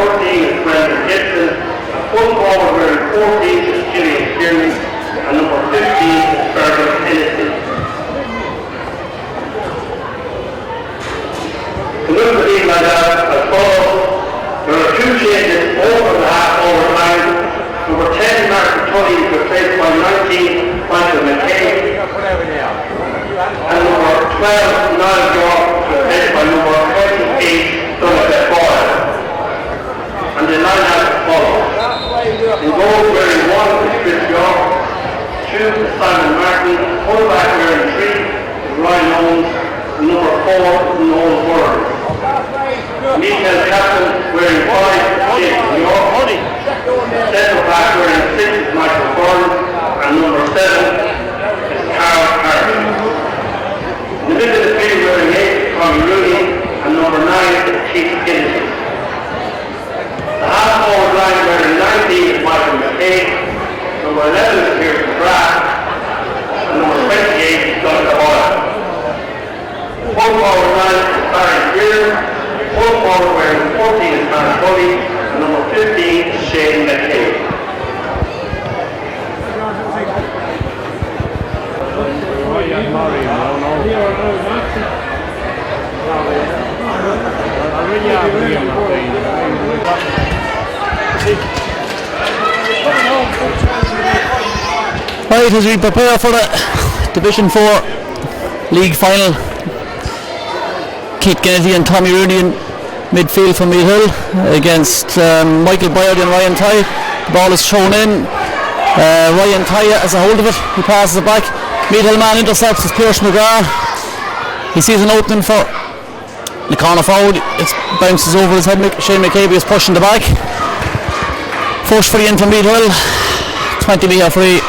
13 is Brendan Gibson, full forward wearing 14 is Gillian Kearney, and number 15 is Fergal Hennessy. To move the team like that, as follows, there are two changes over the half over time. Number 10, Mark Tully is replaced by 19, Michael McKay. And number 12, Niall York is replaced by number 28, Donald Boyle. And the line has as follows. In goal wearing 1 is Chris York, 2 is Simon Martin, fullback wearing 3 is Ryan Owens, and number 4 is Noel Burns. Meath captain wearing 5 is Jason York, centre back wearing 6 is Michael Burns, and number 7 is Carl Harris. In the middle of the field wearing 8 is Tommy Rooney, and number 9 is Keith Kennedy. The half-forward line wearing 19 is Michael McKay, number 11 is Pearson Graff, and number 28 is Donald Boyle. Full forward line is Barry Greer, full forward wearing 14 is Matt Tully, and number 15 is Shane McKay. Right, as we prepare for the Division 4 League final, Keith Kennedy and Tommy Rooney in midfield for Meath Hill against Michael Boyd and Ryan Tye. The ball is thrown in. Ryan Tye has a hold of it. He passes it back. Meath Hill man intercepts is Pierce McGrath. He sees an opening for the corner forward. It bounces over his head. Shane McCabe is pushing the back. First free in for Meath Hill. 20 metre free.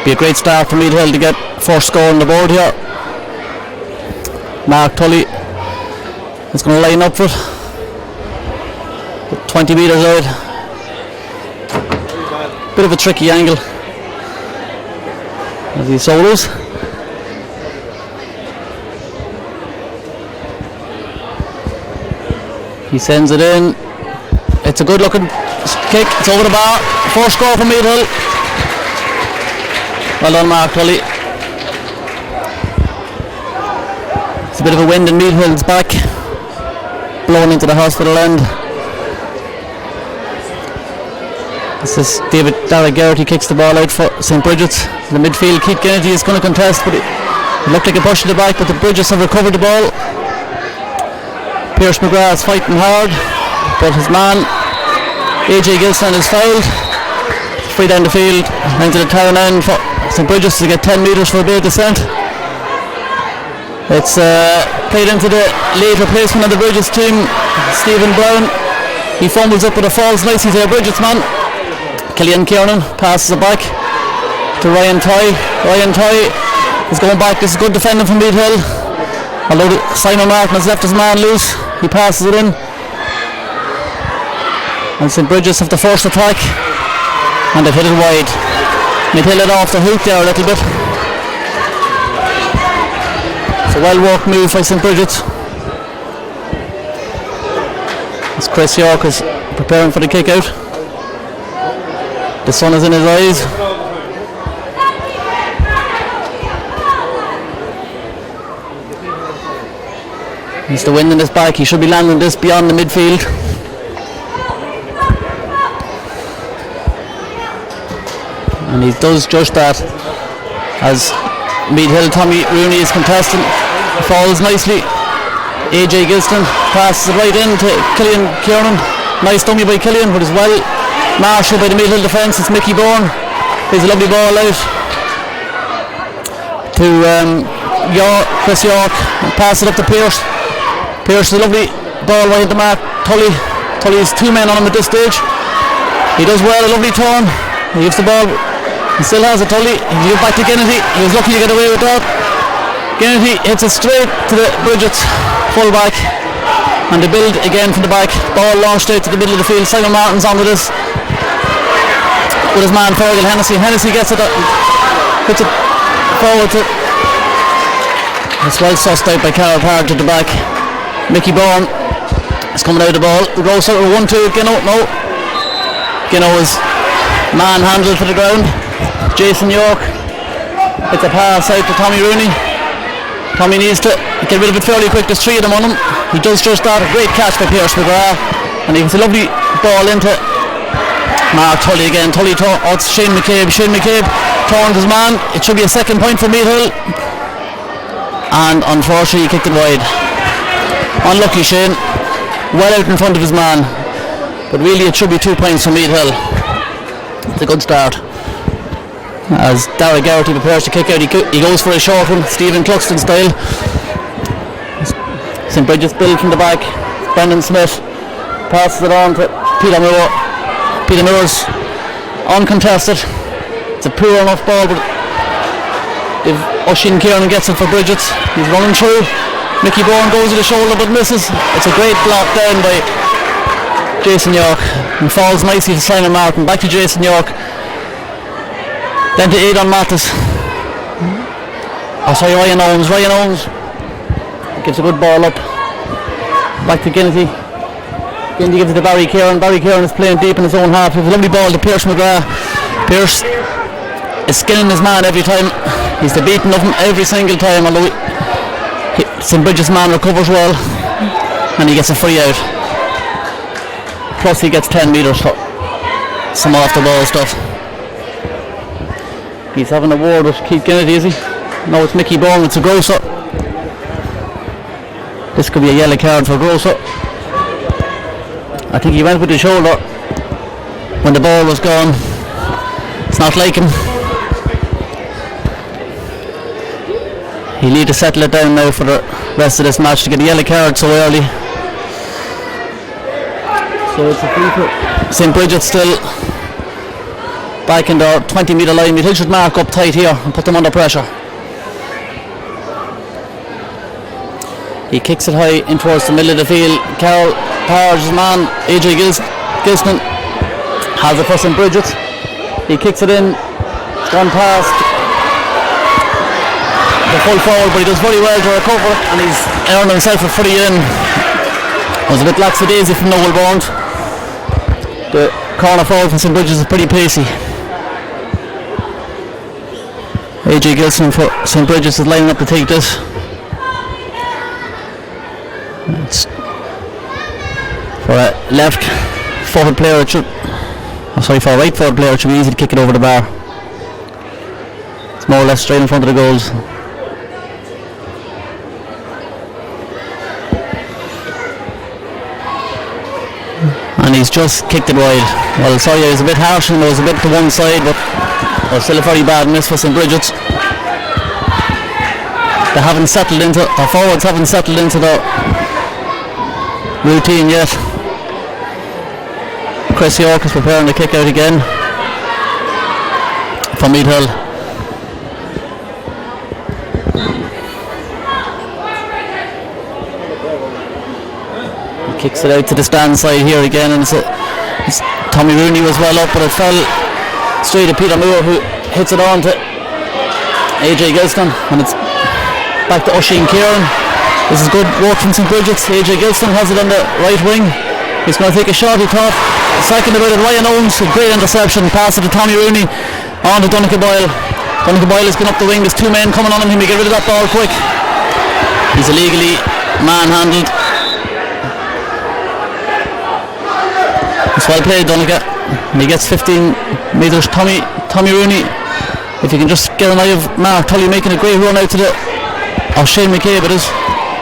Be a great start for Meath Hill to get first score on the board here. Mark Tully is going to line up for it. 20 metres out. Bit of a tricky angle as he solos. He sends it in. It's a good looking kick. It's over the bar. First score for Meath Hill. Well done, Mark Tully. It's a bit of a wind in Meath Hill's back, blowing into the hospital end. This is Derek Garrett. He kicks the ball out for St. Bridgets. The midfield, Keith Kennedy is going to contest, but it looked like a push to the back, but the Bridgets have recovered the ball. Pierce McGrath is fighting hard, but his man AJ Gilson is fouled. Free down the field into the town end for St. Bridgets to get 10 metres for a bit of descent. It's played into the late replacement of the Bridgets team, Stephen Brown. He fumbles up with a falls nicely to a Bridgets man. Killian Kiernan passes it back to Ryan Tye. Ryan Tye is going back. This is good defending from Meath Hill. Although Simon Martin has left his man loose, he passes it in. And St. Bridgets have the first attack, and they've hit it wide. Meath Hill it off the hook there a little bit. It's a well worked move by St. Bridgets. As Chris York is preparing for the kick out. The sun is in his eyes. He's the wind in his back. He should be landing this beyond the midfield. And he does just that as Meath Hill Tommy Rooney is contesting. Falls nicely. AJ Gilston passes it right in to Killian Kiernan. Nice dummy by Killian, but as well marshalled by the Meath Hill defence. It's Mickey Bourne. He's a lovely ball out to Chris York. Pass it up to Pierce. Pierce is a lovely ball right into Mark Tully. Tully's two men on him at this stage. He does well, a lovely turn. He gives the ball. He still has it, Tully. He gives back to Kennedy. He was lucky to get away with that. Kennedy hits it straight to the Bridgets full back. And they build again from the back. Ball launched out to the middle of the field. Simon Martin's onto this with his man Fergal Hennessy. Hennessy gets it, puts it forward to. It's well sussed out by Carol Park at the back. Mickey Bourne is coming out of the ball. Goes out with 1-2. Gino, no. Gino is manhandled to the ground. Jason York. It's a pass out to Tommy Rooney. Tommy needs to get rid of it fairly quick. There's 3 of them on him. He does just that. A great catch by Pierce McGrath. And he gets a lovely ball into Mark Tully again. Tully, it's Shane McCabe. Shane McCabe turns his man. It should be a second point for Meath Hill. And unfortunately he kicked it wide. Unlucky Shane. Well out in front of his man. But really it should be 2 points for Meath Hill. It's a good start. As Dara Garrity prepares to kick out, he goes for a short one, Stephen Cluxton style. St. Bridgets build from the back. Brendan Smith passes it on to Peter Moore. Peter Moore's uncontested. It's a poor enough ball, but if Oisin Kieran gets it for Bridgets, he's running through. Mickey Bourne goes to the shoulder but misses. It's a great block down by Jason York and falls nicely to Simon Martin. Back to Jason York. Then to Aidan Mathis. Ryan Owens gives a good ball up. Back to Ginnity. Ginnity gives it to Barry Kieran. Barry Kieran is playing deep in his own half. He has a lovely ball to Pierce McGrath. Pierce is skinning his man every time. He's the beating of him every single time, although St. Bridget's man recovers well and he gets a free out. Plus he gets 10 metres for some off the ball stuff. He's having a word with Keith Kennedy, is he? No, it's Mickey Bourne, it's a Grosser. This could be a yellow card for Grosser. I think he went with the shoulder when the ball was gone. It's not like him. He'll need to settle it down now for the rest of this match to get a yellow card so early. So it's a free for St. Bridget's still back in their 20 metre line. Meath Hill should mark up tight here and put them under pressure. He kicks it high in towards the middle of the field. Carol Parge's man, AJ Gilston, has it for St. Bridget's. He kicks it in. It's gone past the full forward, but he does very well to recover it and he's earned himself a free in. It was a bit lackadaisy from Noel Bond. The corner forward from St. Bridget's is pretty pacey. AJ Gilson for St. Bridget's is lining up to take this. It's for a left forward player, it should, for a right forward player, it should be easy to kick it over the bar. It's more or less straight in front of the goals. And he's just kicked it wide. Well, sorry, it was a bit harsh and it was a bit to one side, but it was still a very bad miss for St. Bridget's. They haven't settled into, the forwards haven't settled into the routine yet. Chris York is preparing to kick out again for Meath Hill. Kicks it out to the stand side here again, and it's Tommy Rooney was well up, but it fell straight to Peter Moore, who hits it on to AJ Gilston, and it's back to Oisin Kieran. This is good work from St. Bridget's. AJ Gilston has it on the right wing. He's going to take a shot, he thought. Second about it, Ryan Owens, a great interception, pass it to Tommy Rooney, on to Donnacha Boyle. Donnacha Boyle has gone up the wing, there's 2 men coming on him, he may get rid of that ball quick. He's illegally manhandled. It's well played, Donnacha. And he gets 15 metres. Tommy Rooney, if you can just get an eye of Mark Tully making a great run out to the Shane McCabe, it is.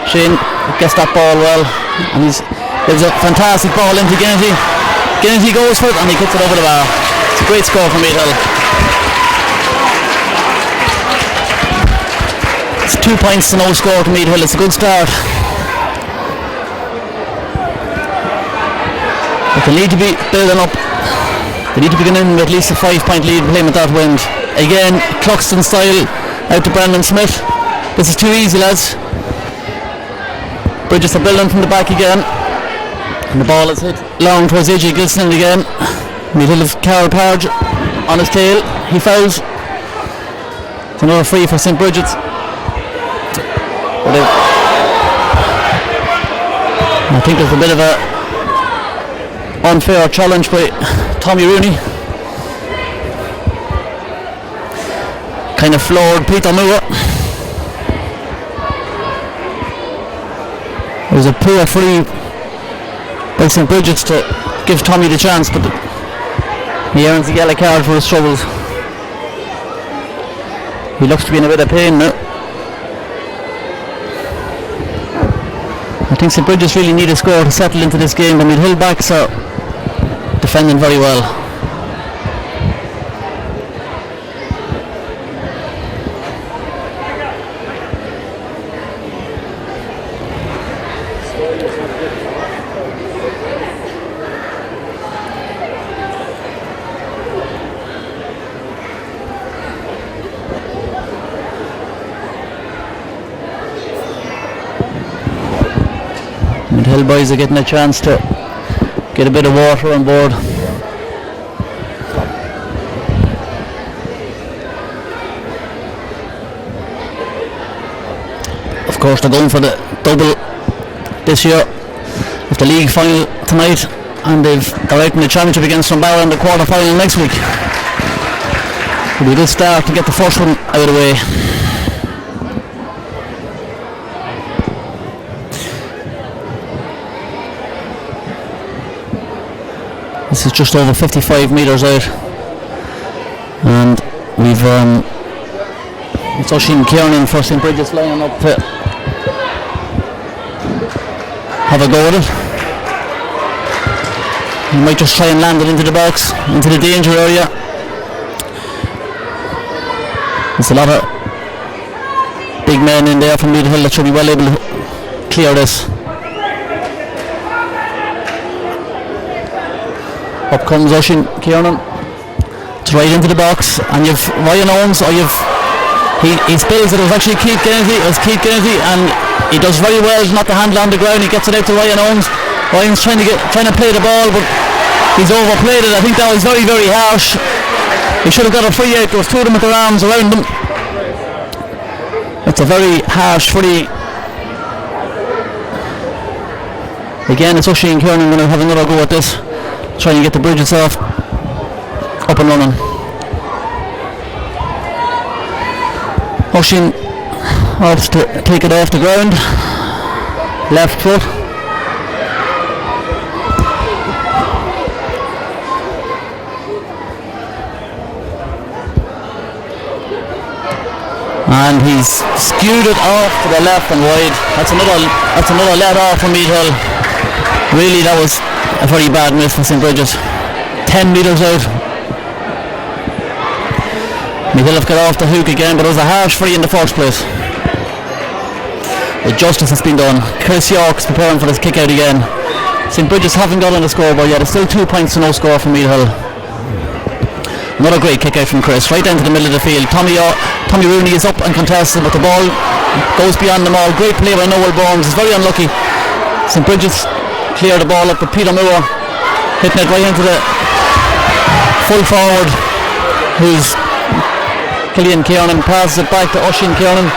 Shane gets that ball well, and he's gives a fantastic ball into Ginnity. Ginnity goes for it and he kicks it over the bar. It's a great score for Meath Hill. It's 2 points to no score to Meath Hill. It's a good start. But they need to be building up. They need to be getting in with at least a 5-point lead playing with that wind. Again, Cluxton style out to Brendan Smith. This is too easy, lads. Bridgets are building from the back again. And the ball is hit long towards AJ Gilson again. Meath Hill of Carol Parge on his tail. He fouls. It's another free for St. Bridget's. I think there's a bit of a unfair challenge by Tommy Rooney. Kind of floored Peter Moore. It was a poor free by St. Bridgets to give Tommy the chance, but he earns a yellow card for his troubles. He looks to be in a bit of pain now. I think St. Bridgets really need a score to settle into this game, but Meath Hill backs are defending very well. Meath Hill boys are getting a chance to get a bit of water on board. Of course they're going for the double this year of the league final tonight, and they're out in the championship against Strombarra in the quarter final next week. It'll be a good start to get the first one out of the way. This is just over 55 metres out, and we've it's Oisin Kiernan for St. Bridgets lining up to have a go at it. He might just try and land it into the box, into the danger area. There's a lot of big men in there from Meath Hill that should be well able to clear this. Up comes Oisin Kiernan. It's right into the box, and you've Ryan Owens, or he spills it. It was actually Keith Kennedy. It was Keith Kennedy, and he does very well not to handle on the ground. He gets it out to Ryan Owens. Ryan's trying to play the ball, but he's overplayed it. I think that was very, very harsh. He should have got a free out. There was two of them with their arms around them. It's a very harsh free. Again, it's Oisin Kiernan going to have another go at this, trying to get the Bridgets off up and running. Oisin opts to take it off the ground, left foot. And he's skewed it off to the left and wide. That's another let off from Meath Hill. Really, that was a very bad miss for St. Bridgets. 10 metres out. Meath Hill have got off the hook again, but it was a harsh free in the first place. The justice has been done. Chris York's preparing for this kick out again. St. Bridgets haven't got on the scoreboard yet. It's still 2 points to no score from Meath Hill. Another great kick out from Chris, right down to the middle of the field. Tommy Rooney is up and contested, but the ball goes beyond them all. Great play by Noel Burns. It's very unlucky. St. Bridgets clear the ball up, but Peter Moore hitting it right into the full forward, who's Killian Kiernan. Passes it back to Oisin Kiernan.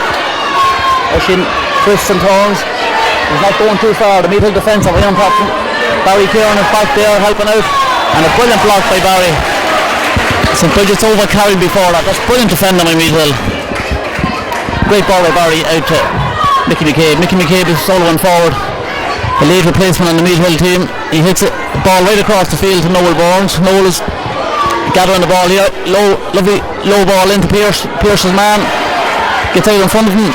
Oisin twists and turns. He's not going too far. The Meath Hill defence are right on top. Barry Kieran is back there helping out, and a brilliant block by Barry. St. Bridgets over-carried before that. That's brilliant defending by Meath Hill. Great ball by Barry out to Mickey McCabe. Mickey McCabe is soloing forward. The late replacement on the Meath Hill team. He hits it, the ball right across the field to Noel Burns. Noel is gathering the ball here. Lovely low ball into Pierce. Pierce's man gets out in front of him.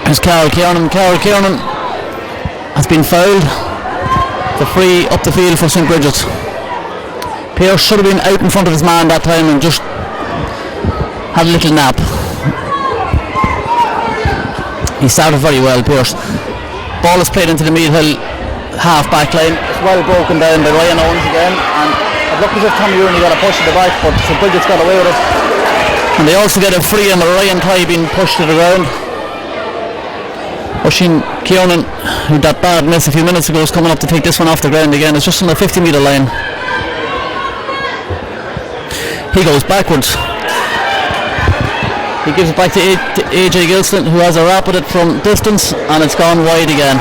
There's Carol Kiernan. Carol Kiernan has been fouled. The free up the field for St. Bridgets. Pierce should have been out in front of his man that time and just had a little nap. He started very well, Pierce. Ball is played into the Meath Hill half back line. It's well broken down by Ryan Owens again, and it looked as if Tommy Rooney got a push at the back, but St. Bridgets got away with it. And they also get a free on the Ryan Tighe being pushed to the ground. Oisin Kiernan, who that bad miss a few minutes ago, is coming up to take this one off the ground again. It's just on the 50 metre line. He goes backwards. He gives it back to AJ Gilston, who has a rap at it from distance, and it's gone wide again.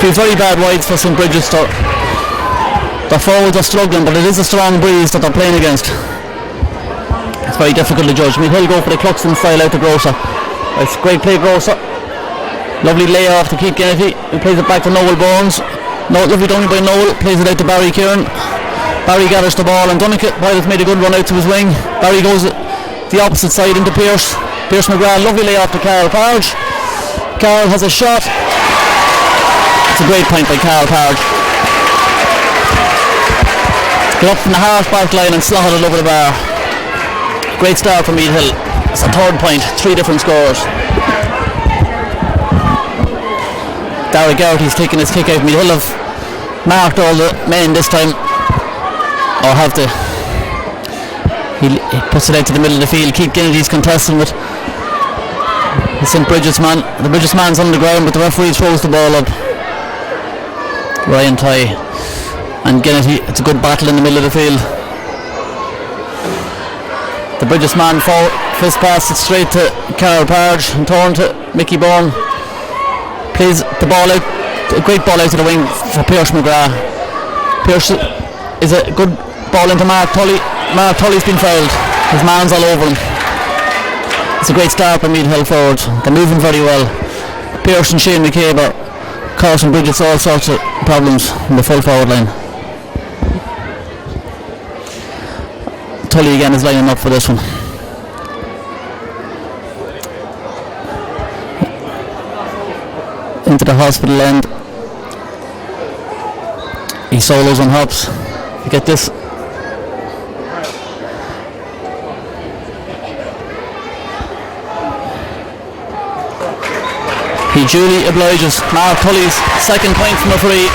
few very bad wides for St. Bridgets. Their forwards are struggling, but it is a strong breeze that they're playing against. It's very difficult to judge. Meath Hill go for the Cluxton style out to Grosser. It's great play, Grosser. Lovely layoff to Keith Kennedy, who plays it back to Noel Bones. Lovely done by Noel, plays it out to Barry Kieran. Barry gathers the ball, and Dunnington has made a good run out to his wing. Barry goes the opposite side into Pierce. Pierce McGrath, lovely layoff to Carl Parge. Carl has a shot. It's a great point by Carl Parge. Get up from the half back line and slotted it over the bar. Great start from Meath Hill. It's a third point, 3 different scores. Darragh Garrity's taking his kick out. Meath Hill have marked all the men this time, or have to. He puts it out to the middle of the field. Keith Kennedy's contesting with the St. Bridgets man. The Bridgets man's on the ground, but the referee throws the ball up. Ryan Tye and Kennedy. It's a good battle in the middle of the field. The Bridgets man fist pass it straight to Carol Parge and torn to Mickey Bourne. Plays the ball out, a great ball out to the wing for Pierce McGrath. Pierce is a good ball into Mark Tully. Mark Tully's been fouled. His man's all over him. It's a great start by Meath Hill forwards. They're moving very well. Pierce and Shane McCabe are causing Bridgets all sorts of problems in the full forward line. Tully again is lining up for this one. Into the hospital end. He solos on hops. You get this. He duly obliges. Mark Tully's second point from a free.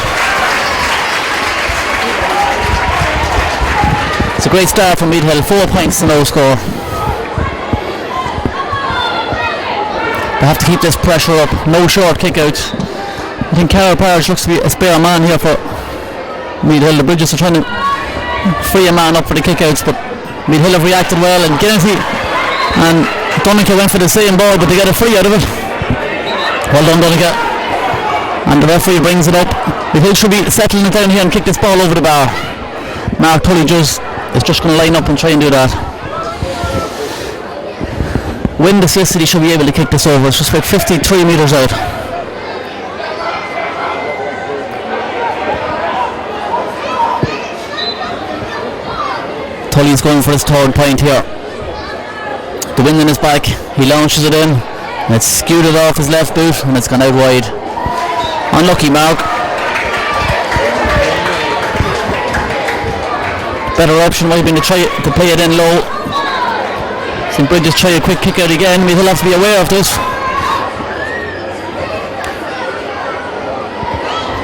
It's a great start from Meath Hill. 4 points to no score. They have to keep this pressure up. No short kickouts. I think Carol Parrish looks to be a spare man here for Meath Hill. The Bridgets are trying to free a man up for the kickouts, but Meath Hill have reacted well, and Kennedy and Dunnington went for the same ball, but they get a free out of it. Well done, Dunnington. And the referee brings it up. Meath Hill should be settling it down here and kick this ball over the bar. Mark Tully is just going to line up and try and do that. Wind assisted, he should be able to kick this over. It's just about 53 metres out. Tully's going for his third point here. The wind in his back, he launches it in, and it's scooted off his left boot, and it's gone out wide. Unlucky Mark. Better option might have been to try to play it in low. St. Bridgets try a quick kick out again. We'll have to be aware of this.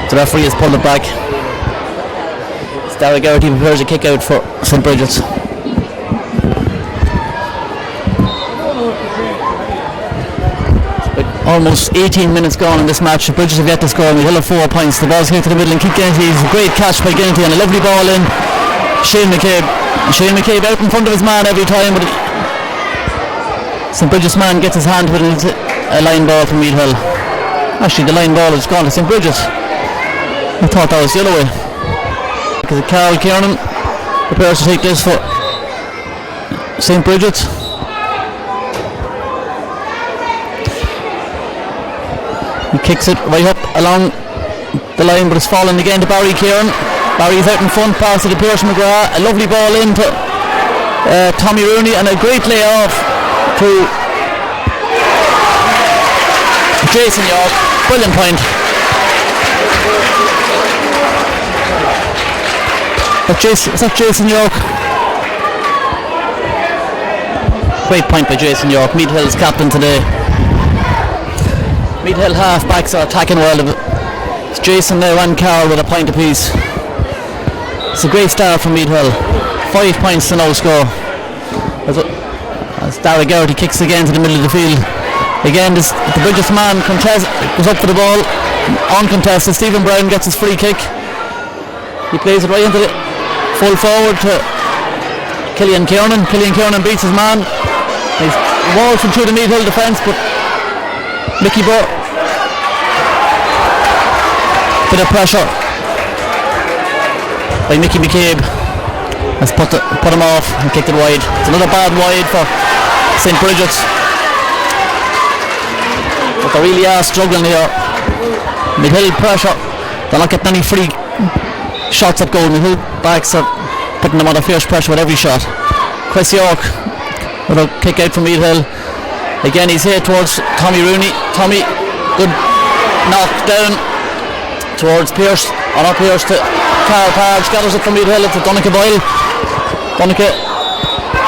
The referee has pulled it back. Darragh Garrity prepares a kick out for St. Bridgets. Almost 18 minutes gone in this match. The Bridgets have yet to score, and we will have 4 points. The ball's here to the middle and Keith Kennedy. It's a great catch by Kennedy and a lovely ball in. Shane McCabe out in front of his man every time, but St. Bridgets man gets his hand with a line ball from Meath Hill. Actually, the line ball has gone to St. Bridgets. I thought that was the other way. Because Carl Kiernan prepares to take this for St. Bridgets. He kicks it right up along the line, but it's fallen again to Barry Kieran. Barry's out in front, pass to Pierce McGrath. A lovely ball into Tommy Rooney, and a great layoff to Jason York. Brilliant point. Is that Jason York? Great point by Jason York, Meath Hill's captain today. Meath Hill half-backs are attacking well. It's Jason now and Carl with a point apiece. It's a great start from Meath Hill. 5 points to no score. As Darragh Garrity kicks again to the middle of the field. Again, the Bridgets man goes up for the ball. Uncontested. Stephen Brown gets his free kick. He plays it right into the full forward to Killian Kiernan. Killian Kiernan beats his man. He's waltzing through the Meath Hill defence, but Mickey Bourne Bit of pressure by Mickey McCabe. Has put him off and kicked it wide. It's another bad wide for St. Bridgets. But they really are struggling here. Mid-hill pressure. They're not getting any free shots up goal. Mid-hill backs are putting them under fierce pressure with every shot. Chris York with a kick out from Meath. Again, he's here towards Tommy Rooney. Tommy, good knock down towards Pearce, or not Pearce, to Carl Parge. Gathers it from Meath to Donncha Boyle. Donncha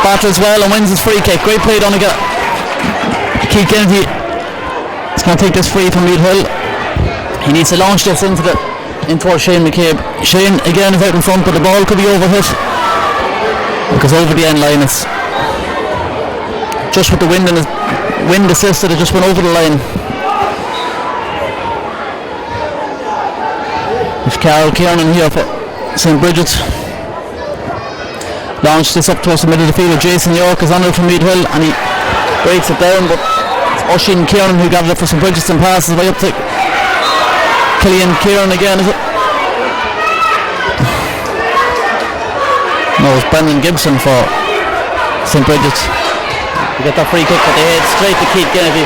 battles well and wins his free kick. Great play, Donncha. Keith Kennedy is going to take this free from Meath. He needs to launch this towards Shane McCabe. Shane again is out in front, but the ball could be overhit because over the end line it's just with the wind and the wind assisted, it just went over the line. It's Carol Kiernan here for St. Bridgets. Launched this up towards the middle of the field. Jason York is on it from Meath and he breaks it down, but it's Oisin Kieran who got it for St. Bridgets and passes way up to Killian Kieran again, is it? No, it's Brendan Gibson for St. Bridgets. You get that free kick at the head straight to Keith Kennedy.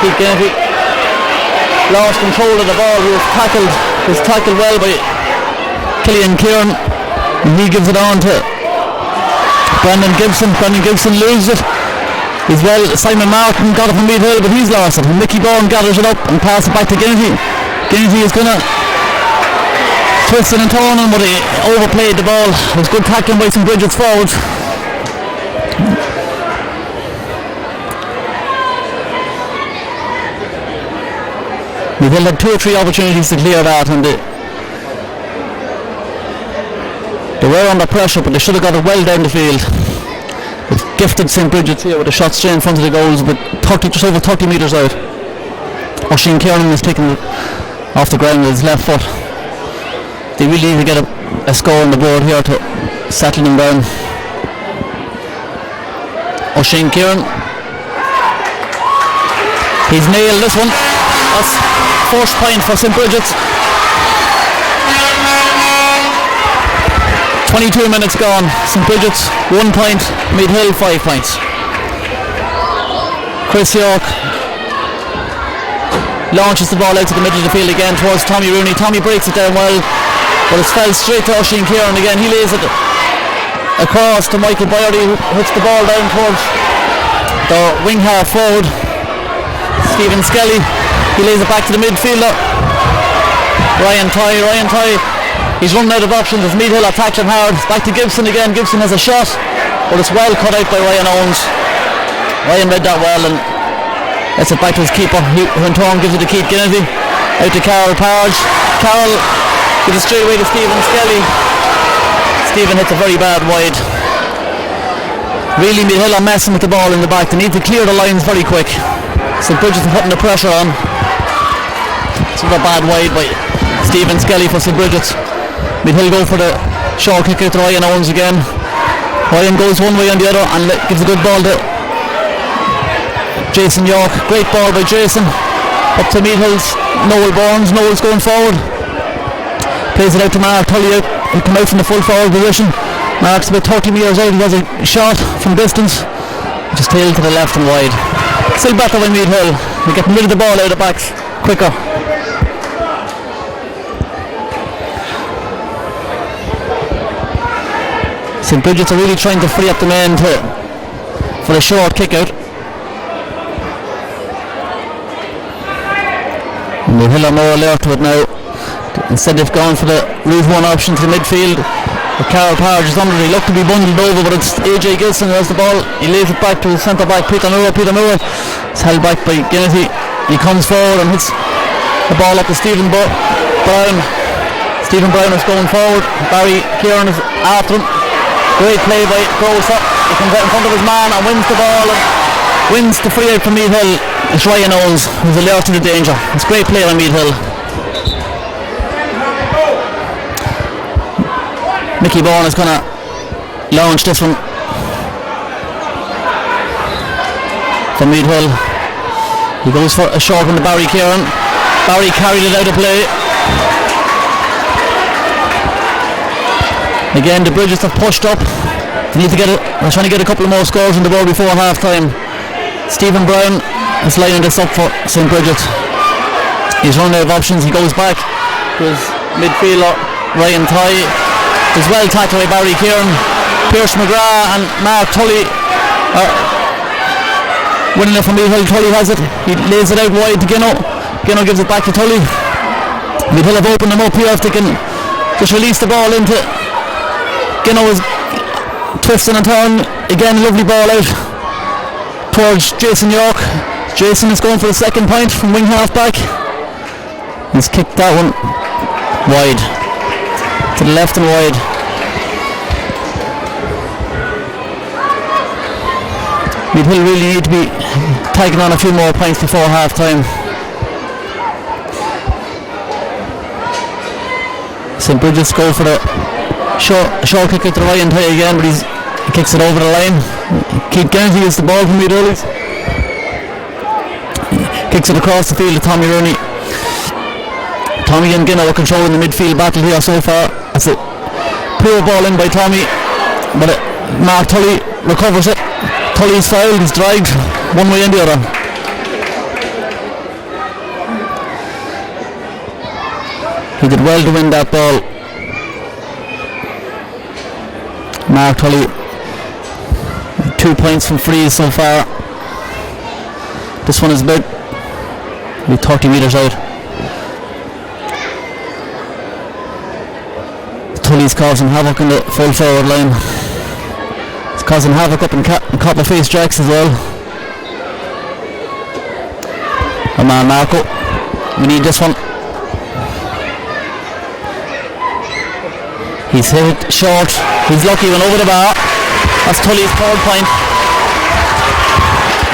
Keith Kennedy lost control of the ball. He was tackled well by Killian Kieran, and he gives it on to Brendan Gibson. Brendan Gibson loses it as well. Simon Martin got it from Meath, but he's lost it. And Mickey Bourne gathers it up and passes it back to Kennedy. Kennedy is going to twist and turn him, but he overplayed the ball. It was good tackling by St. Bridget's forwards. We've had 2 or 3 opportunities to clear that, and they were under pressure, but they should have got it well down the field. It's gifted St. Bridget's here with a shot straight in front of the goals, but just over 30 metres out. Oisin Kieran is taking it off the ground with his left foot. They really need to get a score on the board here to settle them down. Oisin Kieran, he's nailed this one. That's first point for St. Bridget's. 22 minutes gone. St. Bridget's 1 point, Meath 5 points. Chris York launches the ball out to the middle of the field again towards Tommy Rooney. Tommy breaks it down well, but it's fell straight to Oisin Kieran again. He lays it across to Michael Boyerty, who hits the ball down towards the wing half forward Stephen Skelly. He lays it back to the midfielder Ryan Toy. He's running out of options as Meath attacks him hard. It's back to Gibson again. Gibson has a shot, but it's well cut out by Ryan Owens. Ryan read that well and gets it back to his keeper, who in turn gives it to Keith Kennedy. Out to Carol Parge. Carol gives it straight away to Stephen Skelly. Stephen hits a very bad wide. Really, Meath are messing with the ball in the back. They need to clear the lines very quick. St. Bridget's putting the pressure on. It's a bad wide by Stephen Skelly for St. Bridget's. Meath go for the short kick out to Ryan Owens again. Ryan goes one way and the other and gives a good ball to Jason York. Great ball by Jason. Up to Meath Noel Burns. Noel's going forward. Plays it out to Mark Tully. He'll come out from the full forward position. Mark's about 30 metres out. He has a shot from distance. Just tail to the left and wide. Still better by Meath. They're getting rid of the ball out of the backs quicker. St. Bridget's are really trying to free up the men for a short kick out. And the Hill are more alert to it now. Instead they've gone for the route 1 option to the midfield. But Carol Parge is under. He looked to be bundled over, but it's AJ Gilson who has the ball. He lays it back to the centre back Peter Moore. It's held back by Kennedy. He comes forward and hits the ball up to Stephen Brown. Stephen Brown is going forward. Barry Kieran is after him. Great play by Gross up. He comes out in front of his man and wins the ball and wins the free out from Meath. It's Ryan Owens who's alert to the danger. It's great play on Meath. Mickey Bourne is going to launch this one from Meath. He goes for a short one to Barry Kieran. Barry carried it out of play. Again, the Bridgets have pushed up. They need to they're trying to get a couple of more scores on the board before half time. Stephen Brown is lining this up for St. Bridget's. He's running out of options. He goes back to his midfielder Ryan Tye. Is well tackled by Barry Kieran. Pierce McGrath and Mark Tully are winning it from Meath. Tully has it. He lays it out wide to Gino. Gino gives it back to Tully. Meath have opened them up here if they can just release the ball into. Gino is twisting and turn. Again, a lovely ball out towards Jason York. Jason is going for the second point from wing half back. He's kicked that one wide. To the left and wide. Meath really need to be tagging on a few more points before half time. St. Bridget's go for the short kick at the Ryan Tye again, but he kicks it over the line. Keith Kennedy gets the ball from Meath Hurleys. Kicks it across the field to Tommy Rooney. Tommy and Gino are controlling the midfield battle here so far. That's a poor ball in by Tommy, but Mark Tully recovers it. Tully's fouled, he's dragged one way and the other. He did well to win that ball. Mark Tully, 2 points from frees so far. This one is about 30 metres out. Tully's causing havoc in the full forward line. It's causing havoc up in copper face jacks as well. Come on, Marco. We need this one. He's hit short. He's lucky, went over the bar. That's Tully's third point.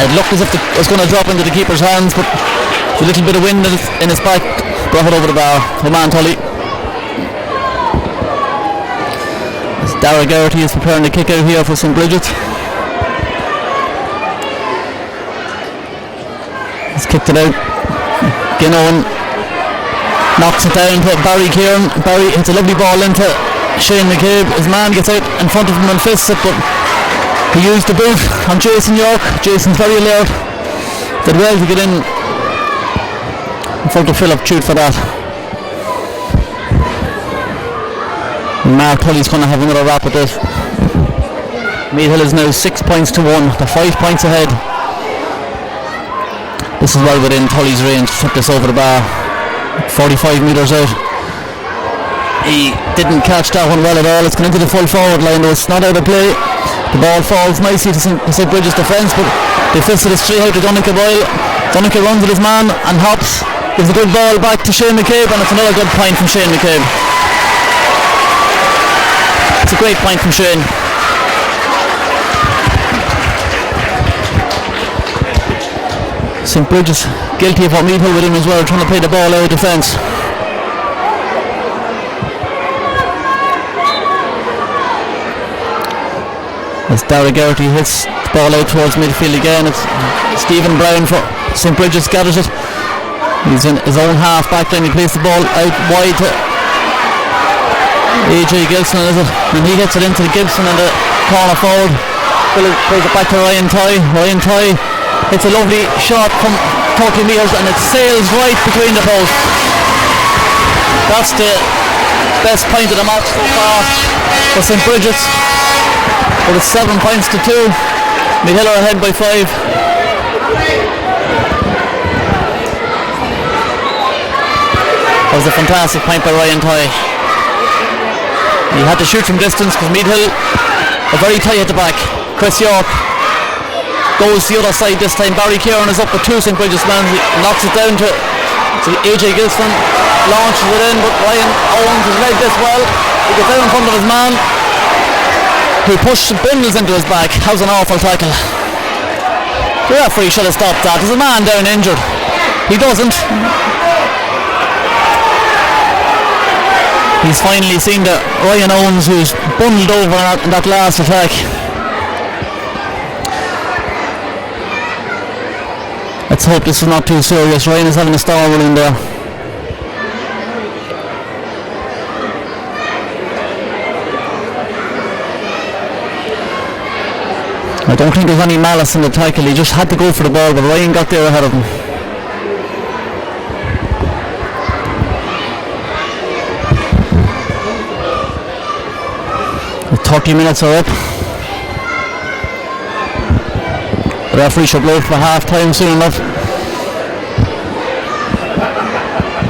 It looked as if it was going to drop into the keeper's hands, but a little bit of wind in his back brought it over the bar. Come on, Tully. Dara Garrity is preparing the kick out here for St. Bridget's. He's kicked it out. Ginowan knocks it down to Barry Kieran. Barry hits a lovely ball into Shane McCabe. His man gets out in front of him and fists it, but he used the boot on Jason York. Jason's very alert. Did well to get in front of Philip Chute for that. Mark Tully's going to have another rap at this. Meath Hill is now 6 points to 1. They're 5 points ahead. This is well within Tully's range to flip this over the bar. 45 metres out. He didn't catch that one well at all. It's gone into the full forward line though. It's not out of play. The ball falls nicely to St. Bridget's defence, but they fisted it straight out to Donncha Boyle. Donncha runs with his man and hops. Gives a good ball back to Shane McCabe, and it's another good point from Shane McCabe. It's a great point from Shane. St. Bridget's guilty of what Meath Hill with him as well, trying to play the ball out of defence. As Dara Garrity hits the ball out towards midfield again, it's Stephen Brown for St. Bridget's gathers it. He's in his own half back line. He plays the ball out wide to AJ Gibson, is it? And he gets it into Gibson and the corner forward. Plays it back to Ryan Tye. Ryan Tye hits a lovely shot from 30 metres and it sails right between the posts. That's the best point of the match so far for St. Bridget's. But it's 7 points to 2. Meath Hill are ahead by 5. That was a fantastic point by Ryan Tye. He had to shoot from distance because Meath Hill are very tight at the back. Chris York goes the other side this time. Barry Kieran is up with 2 St. Bridget's men. He knocks it down to AJ Gilson. Launches it in, but Ryan Owens has led this well. He gets out in front of his man. He pushed bundles into his back. That was an awful tackle. The referee should have stopped that. There's a man down injured. He doesn't. He's finally seen the Ryan Owens who's bundled over in that last attack. Let's hope this is not too serious. Ryan is having a stalwart in there. don't think there's any malice in the tackle. He just had to go for the ball, but Ryan got there ahead of him. The 30 minutes are up. The referee should blow for half time soon enough.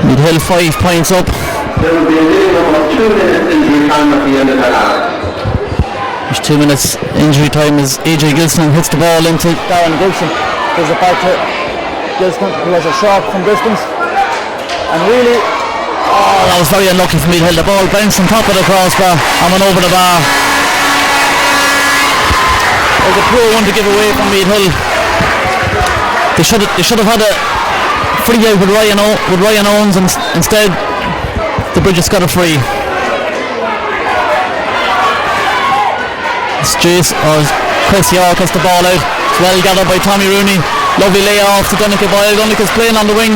Meath Hill 5 points up. There will be a minimum of 2 minutes injury time at the end of the half. There's 2 minutes injury time as AJ Gilson hits the ball into Darren Gilson. Gives it back to Gilson, who has a shot from distance. And really, that was very unlucky for Meath Hill. The ball bounced on top of the crossbar and went over the bar. It was a poor one to give away from Meath Hill. They should have had a free out with Ryan Owens, and instead the Bridgets got a free. It's Chris York has the ball out. It's well gathered by Tommy Rooney. Lovely layoff to Donnacha Boyle. Donnacha's playing on the wing.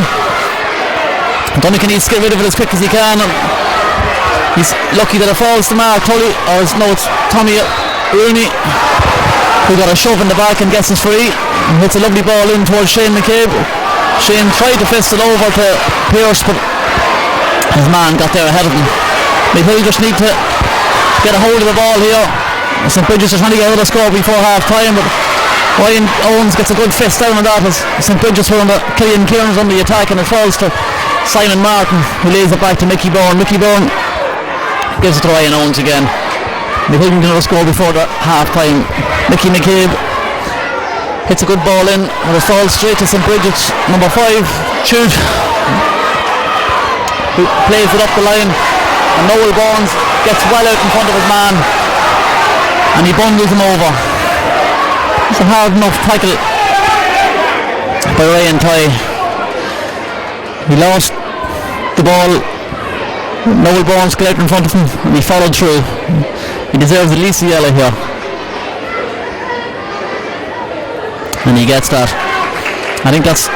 Donnacha needs to get rid of it as quick as he can. He's lucky that it falls to Mark Tully, it's Tommy Rooney, who got a shove in the back and gets his free. And hits a lovely ball in towards Shane McCabe. Shane tried to fist it over to Pearce, but his man got there ahead of him. Meath Hill just need to get a hold of the ball here. St. Bridget's are trying to get out of the score before half time, but Ryan Owens gets a good fist down on that as St. Bridget's were on the Killian Kieran's on the attack, and it falls to Simon Martin, who lays it back to Mickey Byrne. Mickey Byrne gives it to Ryan Owens again. They couldn't get another score before the half time. Mickey McCabe hits a good ball in, and it falls straight to St. Bridget's number 5, Chute, who plays it up the line, and Noel Barnes gets well out in front of his man, and he bundles him over. It's a hard enough tackle by Ryan Ty. He lost the ball. Noel Barnes got out in front of him, and he followed through. He deserves at least a yellow here, and he gets that. I think that's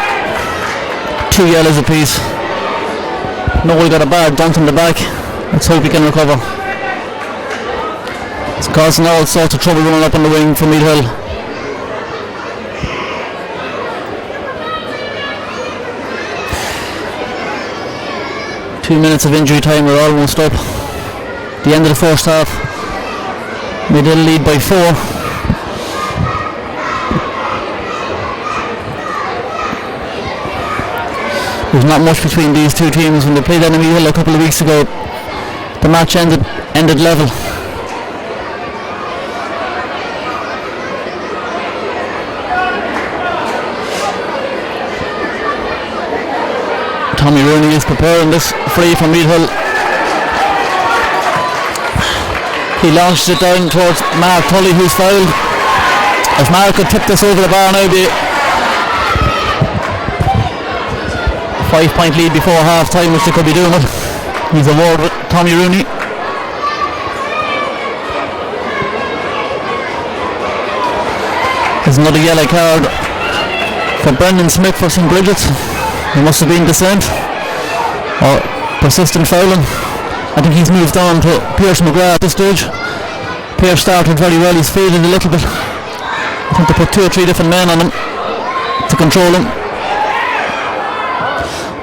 2 yellows apiece. Noel got a bad dunk in the back. Let's hope he can recover. It's causing all sorts of trouble running up on the wing for Meath Hill. Two minutes of injury time, we're almost up. The end of the first half. Meath Hill lead by 4. There's not much between these two teams. When they played Enemy Hill a couple of weeks ago, the match ended level. Tommy Rooney is preparing this free from Meath Hill. He launches it down towards Mark Tully, who's fouled. If Mark could tip this over the bar now, it'd be a 5-point lead before half time, which they could be doing it. He's a ward with Tommy Rooney. There's another yellow card for Brendan Smith for St. Bridget's. It must have been dissent or persistent fouling. I think he's moved on to Pierce McGrath at this stage. Pierce started very well, he's faded a little bit. I think they put 2 or 3 different men on him to control him.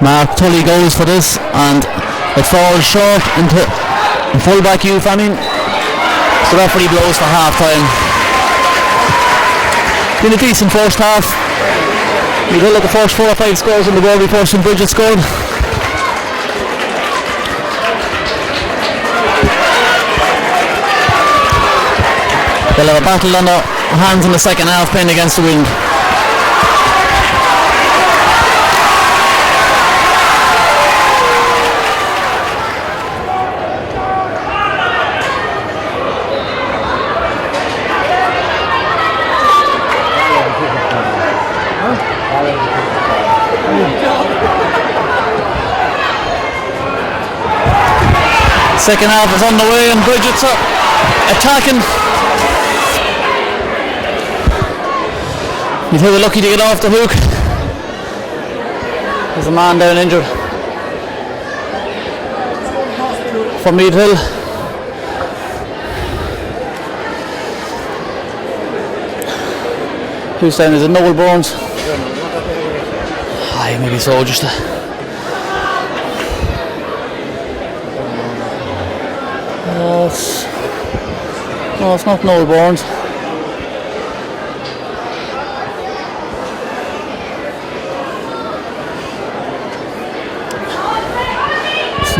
Mark Tully goes for this, and it falls short into full-back youth. I mean, the referee blows for half time. Been a decent first half. We look at the first 4 or 5 scores on the board before St. Bridget scored. They'll have a battle on their hands in the second half, playing against the wind. Second half is on the way, and Bridgets are attacking. Meath Hill were lucky to get off the hook. There's a man down injured for Meath Hill. Who's down? Is it Noel Burns? Aye, maybe so, just no, it's not Noel Burns.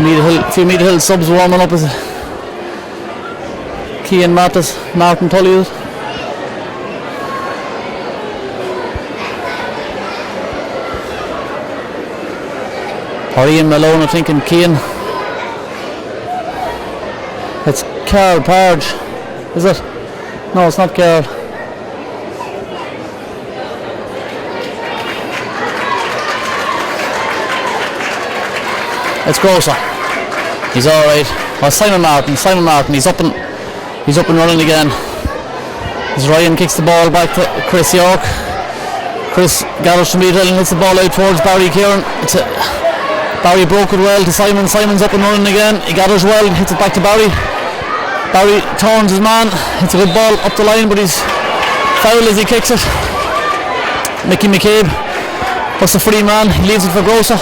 A few Meath Hill subs warming up. Is it Cian Mathis, Martin Tully? Or Ian Malone, I think, and Cian. It's Carl Parge, is it? No, it's not Carl. It's Grosser. He's alright. Oh, Simon Martin, he's up and running again. As Ryan kicks the ball back to Chris York. Chris gathers from Meath Hill and hits the ball out towards Barry Kieran. Barry broke it well to Simon. Simon's up and running again. He gathers well and hits it back to Barry. Barry turns his man. It's a good ball up the line, but he's fouled as he kicks it. Mickey McCabe puts the free man. He leaves it for Grosser.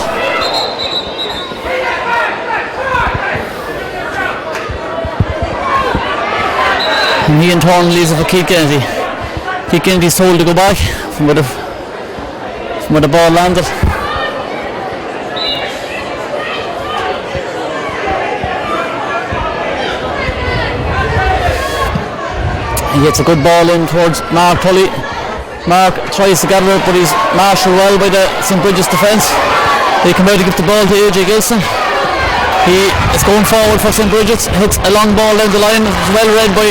And he in turn leaves it for Keith Kennedy. Keith Kennedy's told to go back from where the ball landed. He hits a good ball in towards Mark Tully. Mark tries to gather it, but he's marshalled well by the St. Bridgets defence. They come out to give the ball to AJ Gilson. He is going forward for St. Bridgets, hits a long ball down the line. It's well read by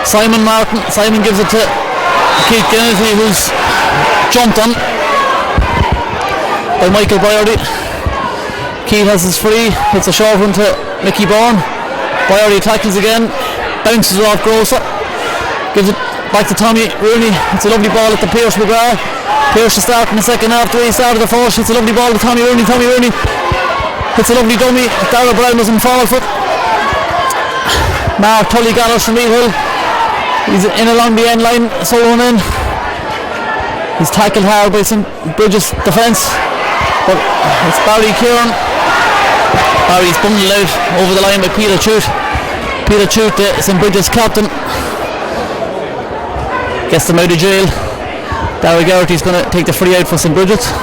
Simon Martin. Simon gives it to Keith Kennedy, who's jumped on by Michael Boyardy. Keith has his free, hits a short one to Mickey Bourne. Boyardy tackles again, bounces it off Grosser, gives it back to Tommy Rooney. It's a lovely ball at the Pierce McGrath. Pierce to start in the second half, the way he started the first. It's a lovely ball to Tommy Rooney. Tommy Rooney hits a lovely dummy. Darrell Brown was in foul foot. Mark Tully gathers from Meath Hill. He's in along the end line, soloing in. He's tackled hard by St. Bridgets defence, but it's Barry Kieran. Barry's bundled out over the line by Peter Chute. Peter Chute, the St. Bridgets captain, gets them out of jail. Darryl Garrity's going to take the free out for St. Bridgets.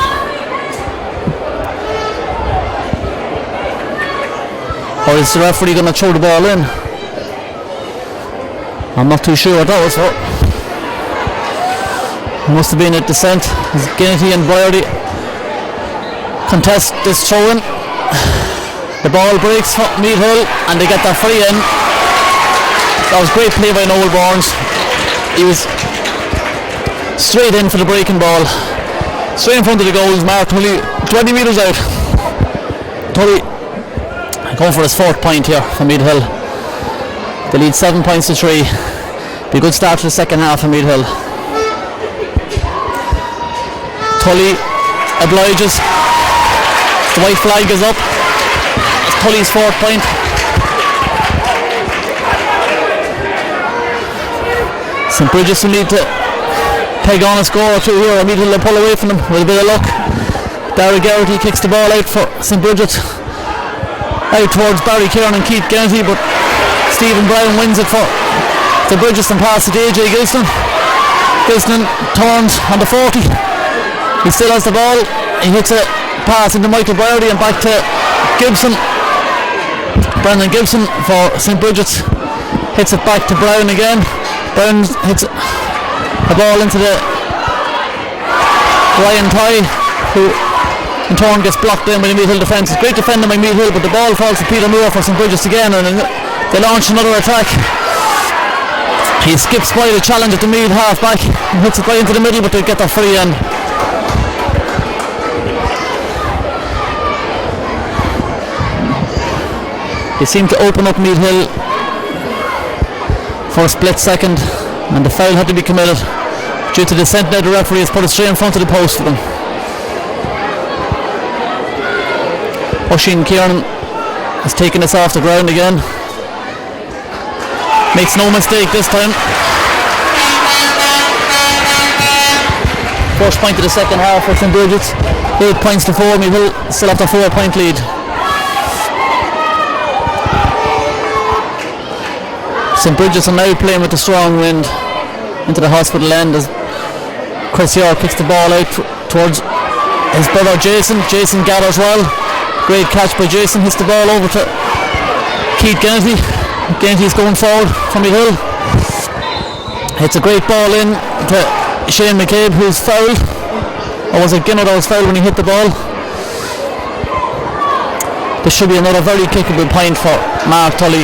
Or is the referee going to throw the ball in? I'm not too sure what that was for. It must have been a descent as Gennady and Boyardy contest this throw-in. The ball breaks for Meath Hill and they get their free in. That was great play by Noel Burns. He was straight in for the breaking ball. Straight in front of the goals. Mark Tully 20 metres out. Tully going for his fourth point here for Meath Hill. They lead 7 points to 3. Be a good start to the second half for Meath Hill. Tully obliges. The white flag is up. It's Tully's fourth point. St. Bridgets will need to peg on a score or two here. Meath Hill will pull away from them with a bit of luck. Darryl Garrity kicks the ball out for St. Bridgets. Out towards Barry Kieran and Keith Kennedy, but Stephen Brown wins it for St. Bridgets and passes to AJ Gilson. Gilson turns on the 40. He still has the ball. He hits a pass into Michael Boyardy and back to Gibson. Brendan Gibson for St. Bridgets. Hits it back to Brown again. Brown hits a ball into the Ryan Tye, who in turn gets blocked down by the Meath Hill defence. It's great defending by Meath Hill, but the ball falls to Peter Moore for St. Bridgets again, and they launch another attack. He skips by the challenge at the Meath half back and hits it right into the middle, but they get their free end. They seem to open up Meath Hill for a split second, and the foul had to be committed due to the sentinel. The referee has put it straight in front of the post for them. Oisin Kieran has taken this off the ground again. Makes no mistake this time. First point of the second half for St. Bridgets. 8 points to 4. Meath Hill still have a 4-point lead. St. Bridgets are now playing with the strong wind into the hospital end as Chris York kicks the ball out towards his brother Jason. Jason gathers well. Great catch by Jason. Hits the ball over to Keith Kennedy. Kennedy's going forward from Meath Hill. It's a great ball in to Shane McCabe, who's fouled. Or was it Ginno that was fouled when he hit the ball? This should be another very kickable point for Mark Tully.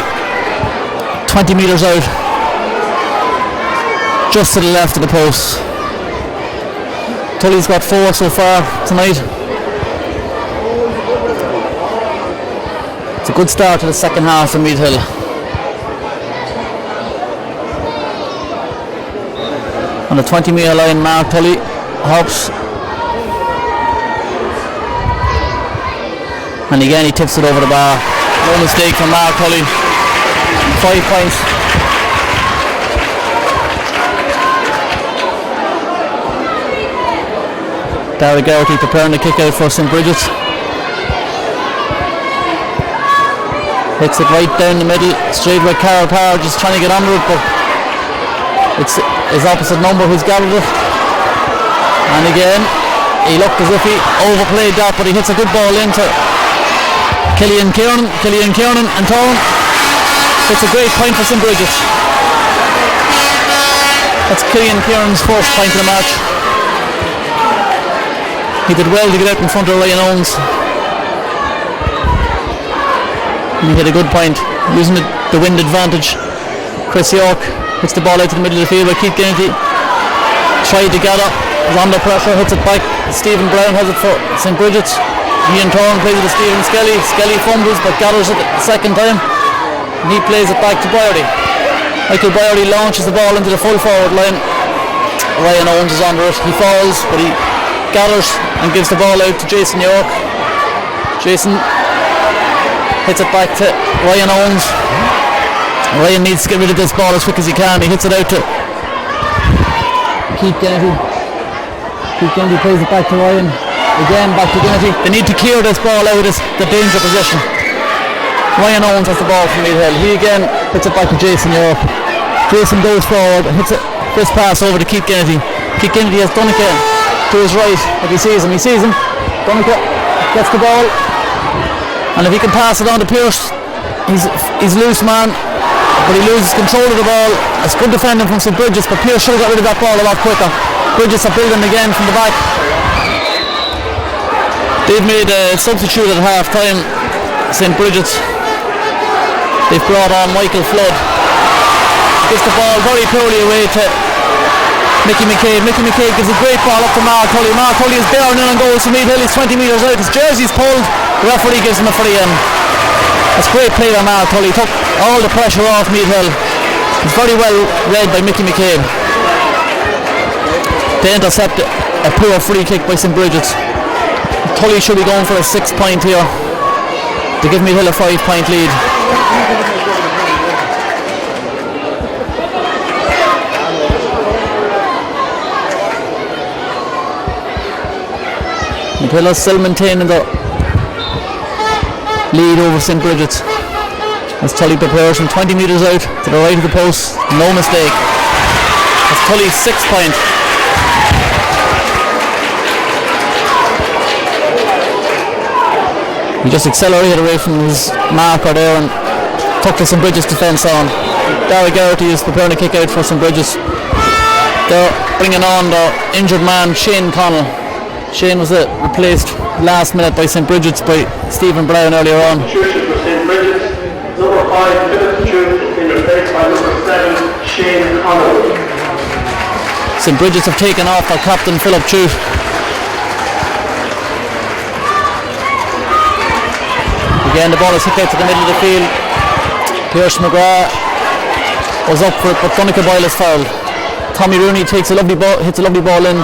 20 metres out, just to the left of the post. Tully's got 4 so far tonight. It's a good start to the second half for Meath Hill. On the 20-metre line, Mark Tully hops. And again he tips it over the bar. No mistake from Mark Tully. 5 points. Darry Geraghty preparing the kick out for St. Bridgets. Hits it right down the middle, straight with Carol Power, just trying to get under it, but it's his opposite number who's gathered it. And again, he looked as if he overplayed that, but he hits a good ball into Killian Kieran and Tyrone. It's a great point for St. Bridgets. That's Killian Kieran's first point of the match. He did well to get out in front of Ryan Owens. And he hit a good point, using the wind advantage. Chris York hits the ball out to the middle of the field by Keith Kennedy. Tried to gather, was under pressure, hits it back. Stephen Brown has it for St. Bridgets. Ian Thorne plays it to Stephen Skelly. Skelly fumbles but gathers it the second time. And he plays it back to Byerly. Michael Byerly launches the ball into the full forward line. Ryan Owens is under it. He falls, but he gathers and gives the ball out to Jason York. Jason hits it back to Ryan Owens. Ryan needs to get rid of this ball as quick as he can. He hits it out to Keith Kennedy. Keith Kennedy plays it back to Ryan. Again back to Kennedy. They need to clear this ball out of the danger position. Ryan Owens has the ball from Meath Hill. He again hits it back to Jason York. Jason goes forward and hits it. This pass over to Keith Kennedy. Keith Kennedy has Donica to his right. If he sees him, Donica gets the ball. And if he can pass it on to Pearce, he's loose man. But he loses control of the ball. It's good defending from St. Bridgets, but Pearce should have got rid of that ball a lot quicker. Bridgets are building again from the back. They've made a substitute at half time, St. Bridgets. They've brought on Michael Flood. Gives the ball very poorly away to Mickey McCabe. Mickey McCabe gives a great ball up to Mark Tully. Mark Tully is bearing in on goals from Meath Hill. He's 20 metres out. His jersey's pulled. The referee gives him a free in. That's great play by Mark Tully. Took all the pressure off Meath Hill. It's very well read by Mickey McCabe. They intercept a poor free kick by St. Bridgets. Tully should be going for a 6 point here to give Meath Hill a 5 point lead. Meath Hill is still maintaining the lead over St. Bridgets as Tully prepares from 20 metres out to the right of the post. No mistake. That's Tully's 6 point. He just accelerated away from his marker there and took the St. Bridgets defence on. Darry Geraghty is preparing a kick out for St. Bridgets. They're bringing on the injured man Shane Connell. Shane was replaced last minute by St. Bridgets by Stephen Brown earlier on. Substitution for St. Bridgets, number 5 Philip June, in replaced by number 7 Shane Connell. St. Bridgets have taken off their captain Philip June. Again, the ball is hit out to the middle of the field. Pearse McGrath was up for it, but Donica Boyle is fouled. Tommy Rooney takes a lovely ball, hits a lovely ball in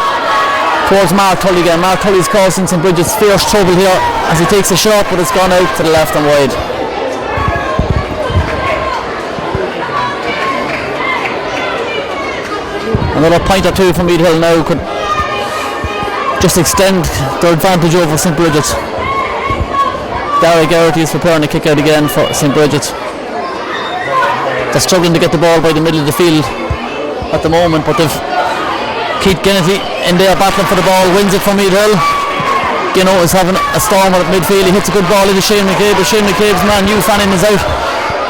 towards Mark Tully again. Mark Tully's causing St. Bridgets fierce trouble here as he takes a shot, but it's gone out to the left and wide. Another point or two from Meath Hill now could just extend their advantage over St. Bridgets. Darragh Garrity is preparing to kick out again for St. Bridgets. They're struggling to get the ball by the middle of the field at the moment, but they've Keith Kennedy in there battling for the ball, wins it from Meath Hill. Gino is having a storm at midfield. He hits a good ball into Shane McCabe, but Shane McCabe's man, Hugh Fanning, is out.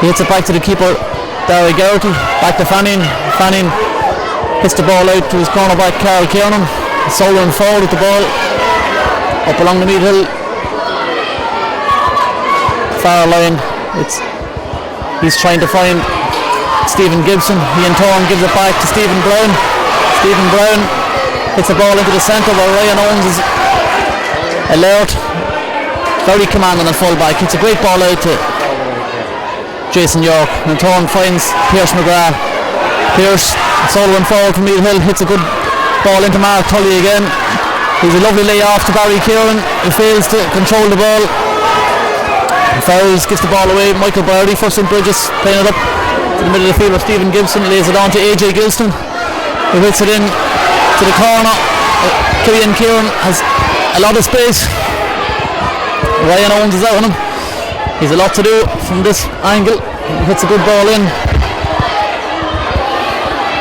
He hits it back to the keeper, Darragh Garrity. Back to Fanning. Fanning hits the ball out to his cornerback, Carl Kiernan. Solon forward with the ball up along the Meath Hill far line. He's trying to find Stephen Gibson. He in turn gives it back to Stephen Brown. Stephen Brown hits the ball into the centre where Ryan Owens is alert. Very commanding at full back. It's a great ball out to Jason York. In turn finds Pierce McGrath. Pierce, Sullivan forward from Meath Hill, hits a good ball into Mark Tully again. He's a lovely lay off to Barry Kieran. He fails to control the ball. Fowles gives the ball away. Michael Browdy for St. Bridgets, playing it up to the middle of the field with Stephen Gibson, lays it on to AJ Gilston, who hits it in to the corner. Killian Kieran has a lot of space. Ryan Owens is out on him. He's a lot to do from this angle. He hits a good ball in.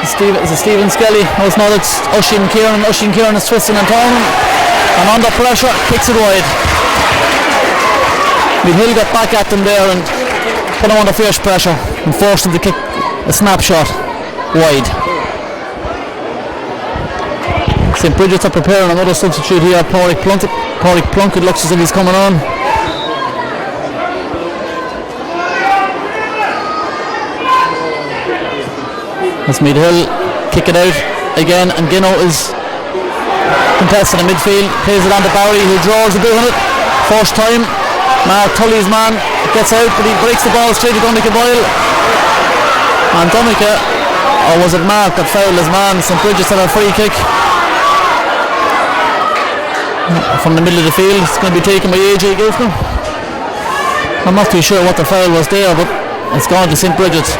It's a Stephen Skelly. No, it's not. It's Oisin Kieran. Oisin Kieran is twisting and turning, and under pressure kicks it wide. Meath Hill got back at them there and put them under fierce pressure and forced them to kick a snapshot wide. St. Bridgets are preparing another substitute here. Pádraig Plunkett looks as if he's coming on. That's Meath Hill kick it out again, and Gino is contesting in midfield, plays it on to Barry, who draws a bit on it. First time, Mark Tully's man gets out, but he breaks the ball straight to Donica Boyle. And Donica, or was it Mark that fouled his man? St. Bridgets had a free kick from the middle of the field. It's going to be taken by AJ Gilston. I'm not too sure what the foul was there, but it's gone to St. Bridgets.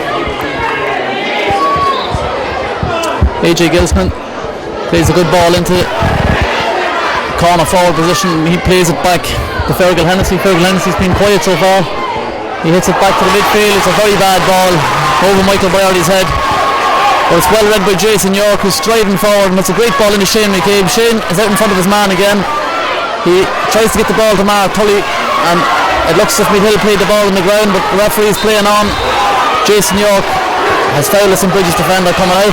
AJ Gilston plays a good ball into corner forward position. He plays it back to Fergal Hennessy. Fergal Hennessy's been quiet so far. He hits it back to the midfield. It's a very bad ball over Michael Byerly's head, but it's well read by Jason York, who's striding forward, and it's a great ball into Shane McCabe. Shane is out in front of his man again. He tries to get the ball to Mark Tully, and it looks as if Meath Hill played the ball on the ground, but the referee's playing on. Jason York has fouled a St. Bridgets defender coming out.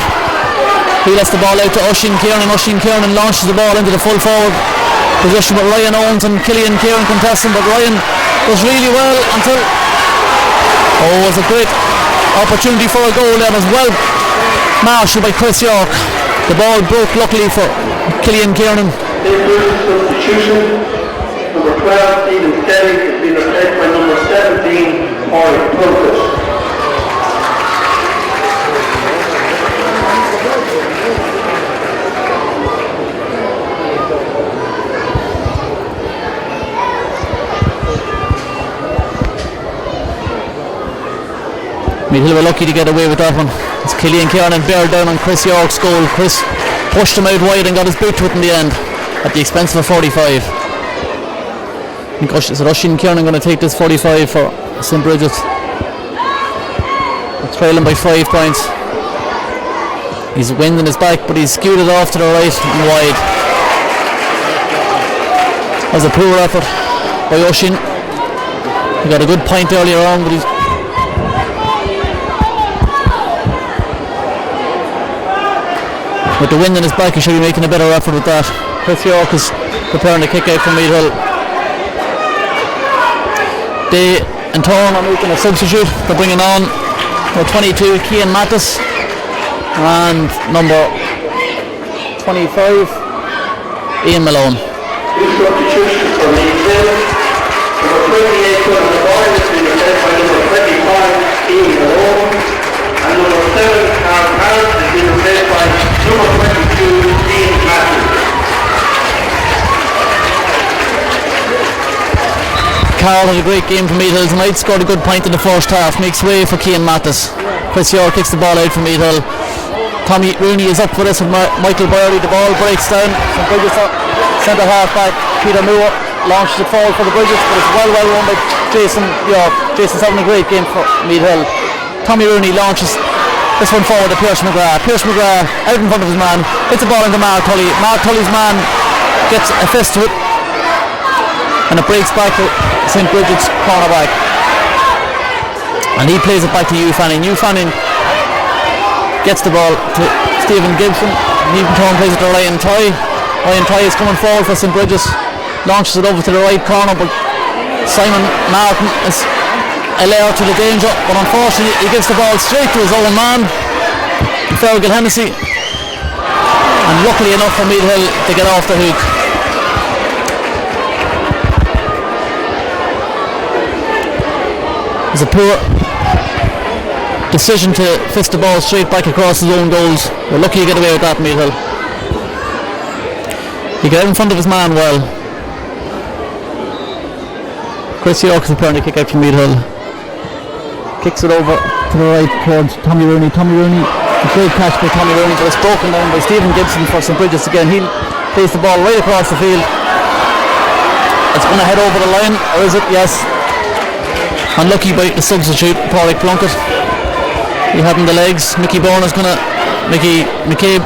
He lets the ball out to Oisin Kieran. Oisin Kieran launches the ball into the full forward position with Ryan Owens and Killian Kieran contesting, but Ryan does really well until it was a great opportunity for a goal, and as well marshalled by Chris York. The ball broke luckily for Killian Kieran. Substitution. Number 12, Stephen Skelly, has been replaced by number 17, Pádraig Plunkett. Meath Hill were lucky to get away with that one. It's Killian Kieran bared down on Chris York's goal. Chris pushed him out wide and got his boot to it in the end at the expense of a 45. I think Oisin Kieran going to take this 45 for St. Bridgets. They're trailing by 5 points. He's winding his back, but he's skewed it off to the right and wide. That was a poor effort by Oisin. He got a good point earlier on, but he's with the wind in his back, he should be making a better effort with that. Chris York is preparing to kick out from Meath Hill. They in turn are making a substitute. They're bringing on number 22 Cian Mattis and number 25 Ian Malone. Two substitutions for Meath Hill. Number 28 Colin McCoy has been replaced by number 25 Ian Malone, and number 7 Carl Harris has been replaced by number 22 Ian Matthews. Carl had a great game for Meath Hill tonight, scored a good point in the first half, makes way for Cian Mattis. Chris York kicks the ball out for Meath Hill. Tommy Rooney is up for this with Michael Byerly. The ball breaks down. St. Bridgets are centre half back Peter Moore launches it forward for the Bridgets, but it's well run by Jason. Jason's having a great game for Meath Hill. Tommy Rooney launches this one forward to Pierce McGrath. Pierce McGrath out in front of his man, hits the ball into Mark Tully. Mark Tully's man gets a fist to it, and it breaks back to St. Bridget's cornerback, and he plays it back to Hugh Fanning. Hugh Fanning gets the ball to Stephen Gibson. He in turn plays it to Ryan Toy. Ryan Toy is coming forward for St. Bridget's, launches it over to the right corner, but Simon Martin is a layer to the danger, but unfortunately he gives the ball straight to his own man, Fergal Hennessy, and luckily enough for Meath Hill to get off the hook. It's a poor decision to fist the ball straight back across his own goals. We're lucky to get away with that, Meath Hill. He got out in front of his man well. Chris York is preparing to kick out from Meath Hill. Kicks it over to the right towards Tommy Rooney. Tommy Rooney, a great catch by Tommy Rooney, but it's broken down by Stephen Gibson for St. Bridget's again. He plays the ball right across the field. It's going to head over the line, or is it? Yes. Unlucky by the substitute, Pádraig Plunkett. He hadn't the legs. Mickey McCabe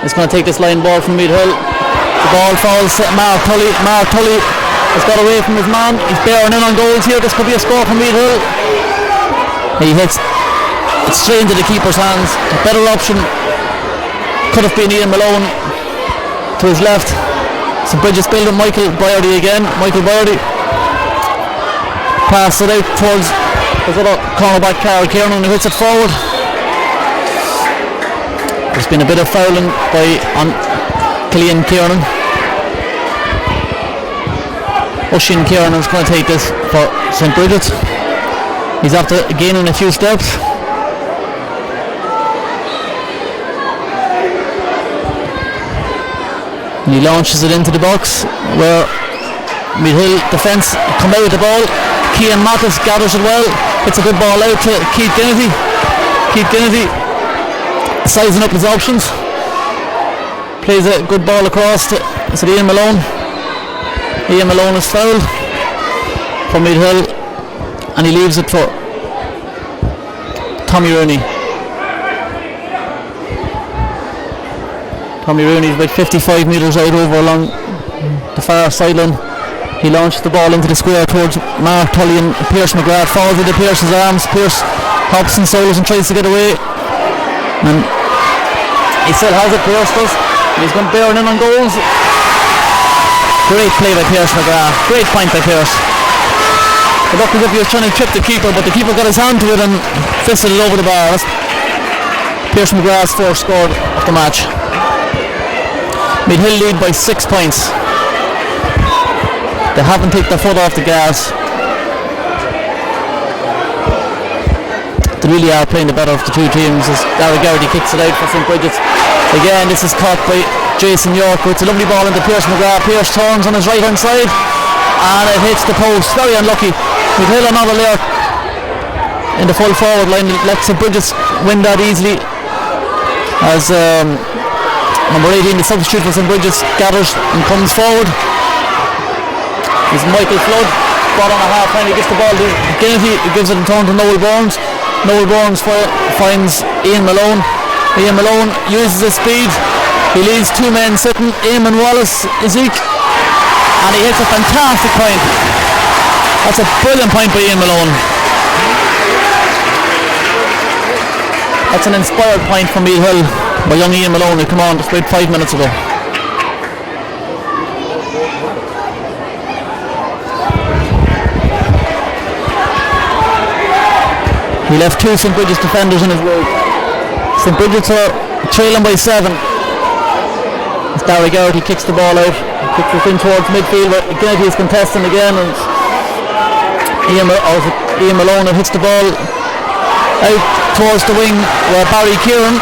is going to take this line ball from Meath Hill. The ball falls to Mark Tully. Mark Tully has got away from his man. He's bearing in on goals here. This could be a score for Meath Hill. He hits it straight into the keeper's hands. A better option could have been Ian Malone to his left. St. Bridget's building Michael Boyardy again. Michael Boyardy passes it out towards his other cornerback Carl Kiernan, who hits it forward. There's been a bit of fouling on Killian Kiernan. Oisin Kiernan is going to take this for St. Bridget's. He's after gaining a few steps. And he launches it into the box where Meath Hill defence come out with the ball. Cian Mattis gathers it well. It's a good ball out to Keith Kennedy. Keith Kennedy sizing up his options. Plays a good ball across to Ian Malone. Ian Malone is fouled for Meath Hill, and he leaves it for Tommy Rooney. Tommy Rooney is about 55 metres out over along the far sideline. He launched the ball into the square towards Mark Tully, and Pierce McGrath falls into Pierce's arms. Pierce hops and solos and tries to get away, and he still has it. Pierce does. He's going bearing in on goals. Great play by Pierce McGrath. Great point by Pierce. It looked as if he was trying to trip the keeper, but the keeper got his hand to it and fisted it over the bar. That's Pierce McGrath's first score of the match. Meath Hill lead by 6 points. They haven't taken their foot off the gas. They really are playing the better of the two teams as Gary Garrity kicks it out for St. Bridget's. Again, this is caught by Jason York. It's a lovely ball into Pierce McGrath. Pierce turns on his right hand side and it hits the post. Very unlucky. Meath Hill another layer in the full forward line. Let St. Bridget's win that easily as number 18, the substitute for St. Bridget's, gathers and comes forward. It's Michael Flood, ball on a half line. He gets the ball to Kennedy. He gives it in turn to Noel Burns. Noel Burns finds Ian Malone. Ian Malone uses his speed. He leaves two men sitting, Eamon Wallace, Ezek, and he hits a fantastic point. That's a brilliant point by Ian Malone. That's an inspired point from Meath Hill by young Ian Malone, who came on just about 5 minutes ago. He left two St. Bridget's defenders in his way. St. Bridget's are trailing by 7. As Gary Garrity kicks the ball out, kicks it in towards midfield, but Kennedy is contesting again, and Ian Malone hits the ball out towards the wing where Barry Kieran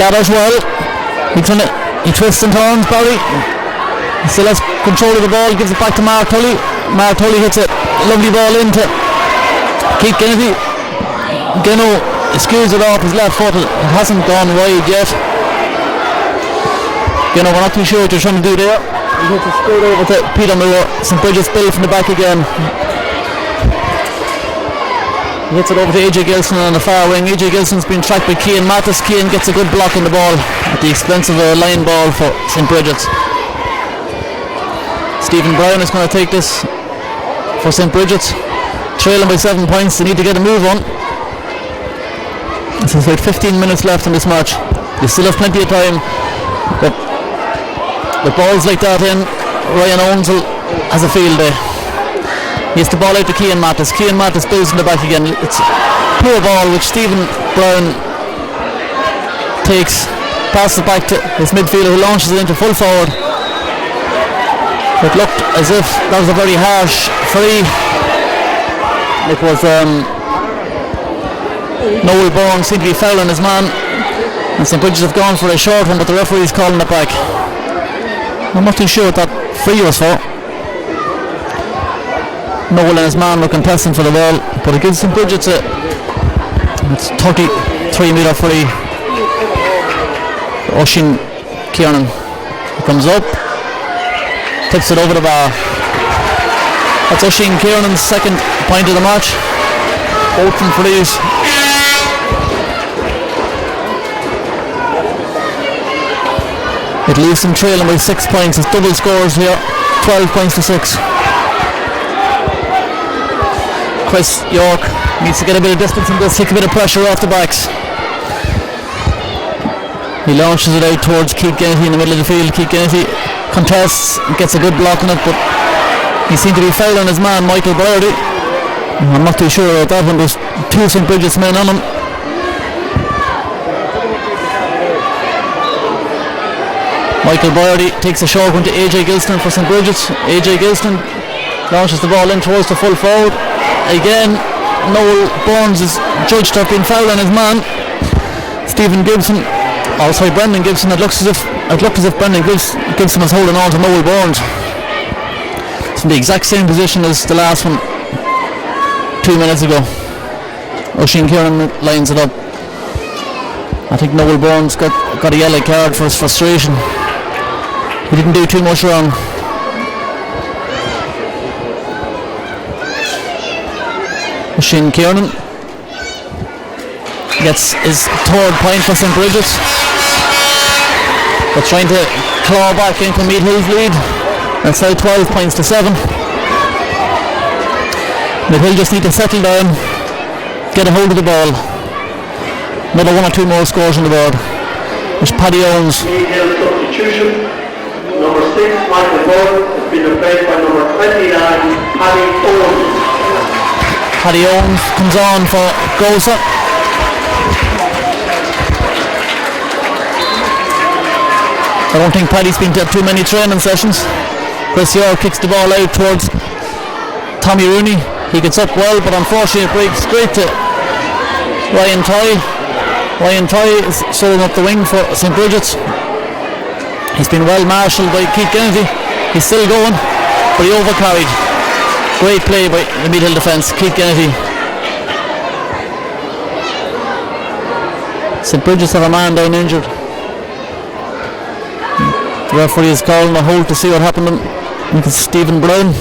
gathers well. He twists and turns, Barry. He still has control of the ball, gives it back to Mark Tully. Mark Tully hits a lovely ball into Keith Kennedy. Geno skews it off his left foot. It hasn't gone wide yet. Geno, we're not too sure what you're trying to do there. He hits it straight over to Peter Moore. St. Bridget's Bill from the back again. He hits it over to AJ Gilson on the far wing. AJ Gilson's been tracked by Cian Mattis. Cian gets a good block on the ball at the expense of a line ball for St. Bridget's. Stephen Brown is going to take this for St. Bridget's. Trailing by 7 points. They need to get a move on. There's about 15 minutes left in this match. They still have plenty of time. But with balls like that in, Ryan Owens has a field day. He has the ball out to Cian Mattis. Cian Mattis builds in the back again. It's a poor ball which Stephen Brown takes, passes back to his midfielder who launches it into full forward. It looked as if that was a very harsh free. It was Noel Bourne seemed to be fouling his man, and St. Bridget's have gone for a short one, but the referee's calling it back. I'm not too sure what that free was for. Noel and his man were contesting for the ball, but it gives St. Bridget's it's 33 metre free. Oisin Kieran comes up, tips it over the bar. That's Oisin Kieran's second point of the match. Both from frees. It leaves them trailing by 6 points. It's double scores here. 12 points to 6. Chris York needs to get a bit of distance and take a bit of pressure off the backs. He launches it out towards Keith Kennedy in the middle of the field. Keith Kennedy contests, gets a good block on it, but he seemed to be fouled on his man, Michael Boyardy. I'm not too sure about that one. There's two St. Bridget's men on him. Michael Boyardy takes a short one to AJ Gilston for St. Bridget's. AJ Gilston launches the ball in towards the full forward. Again, Noel Burns is judged to have been fouled on his man, Stephen Gibson. Brendan Gibson. It looked as if Brendan Gibson was holding on to Noel Burns. It's in the exact same position as the last one 2 minutes ago. Oisin Kieran lines it up. I think Noel Burns got a yellow card for his frustration. He didn't do too much wrong. Oisin Kieran gets his third point for St. Bridget's. They're trying to claw back into Meath Hill's lead. That's now 12 points to 7. Meath Hill just need to settle down, get a hold of the ball. Another 1 or 2 more scores on the board. There's Paddy Owens. Meath Hill substitution. Number 6, Michael Bourne, has been replaced by number 29, Paddy Owens. Paddy Owens comes on for Gosa. I don't think Paddy's been to too many training sessions. Chris York kicks the ball out towards Tommy Rooney. He gets up well, but unfortunately it breaks straight to Ryan Toy. Ryan Toy is showing up the wing for St. Bridget's. He's been well marshalled by Keith Kennedy. He's still going, but he overcarried. Great play by the Meath Hill defence, Keith Kennedy. St. Bridget's have a man down injured. The referee is calling a hold to see what happened to him. I think it's Stephen Brown.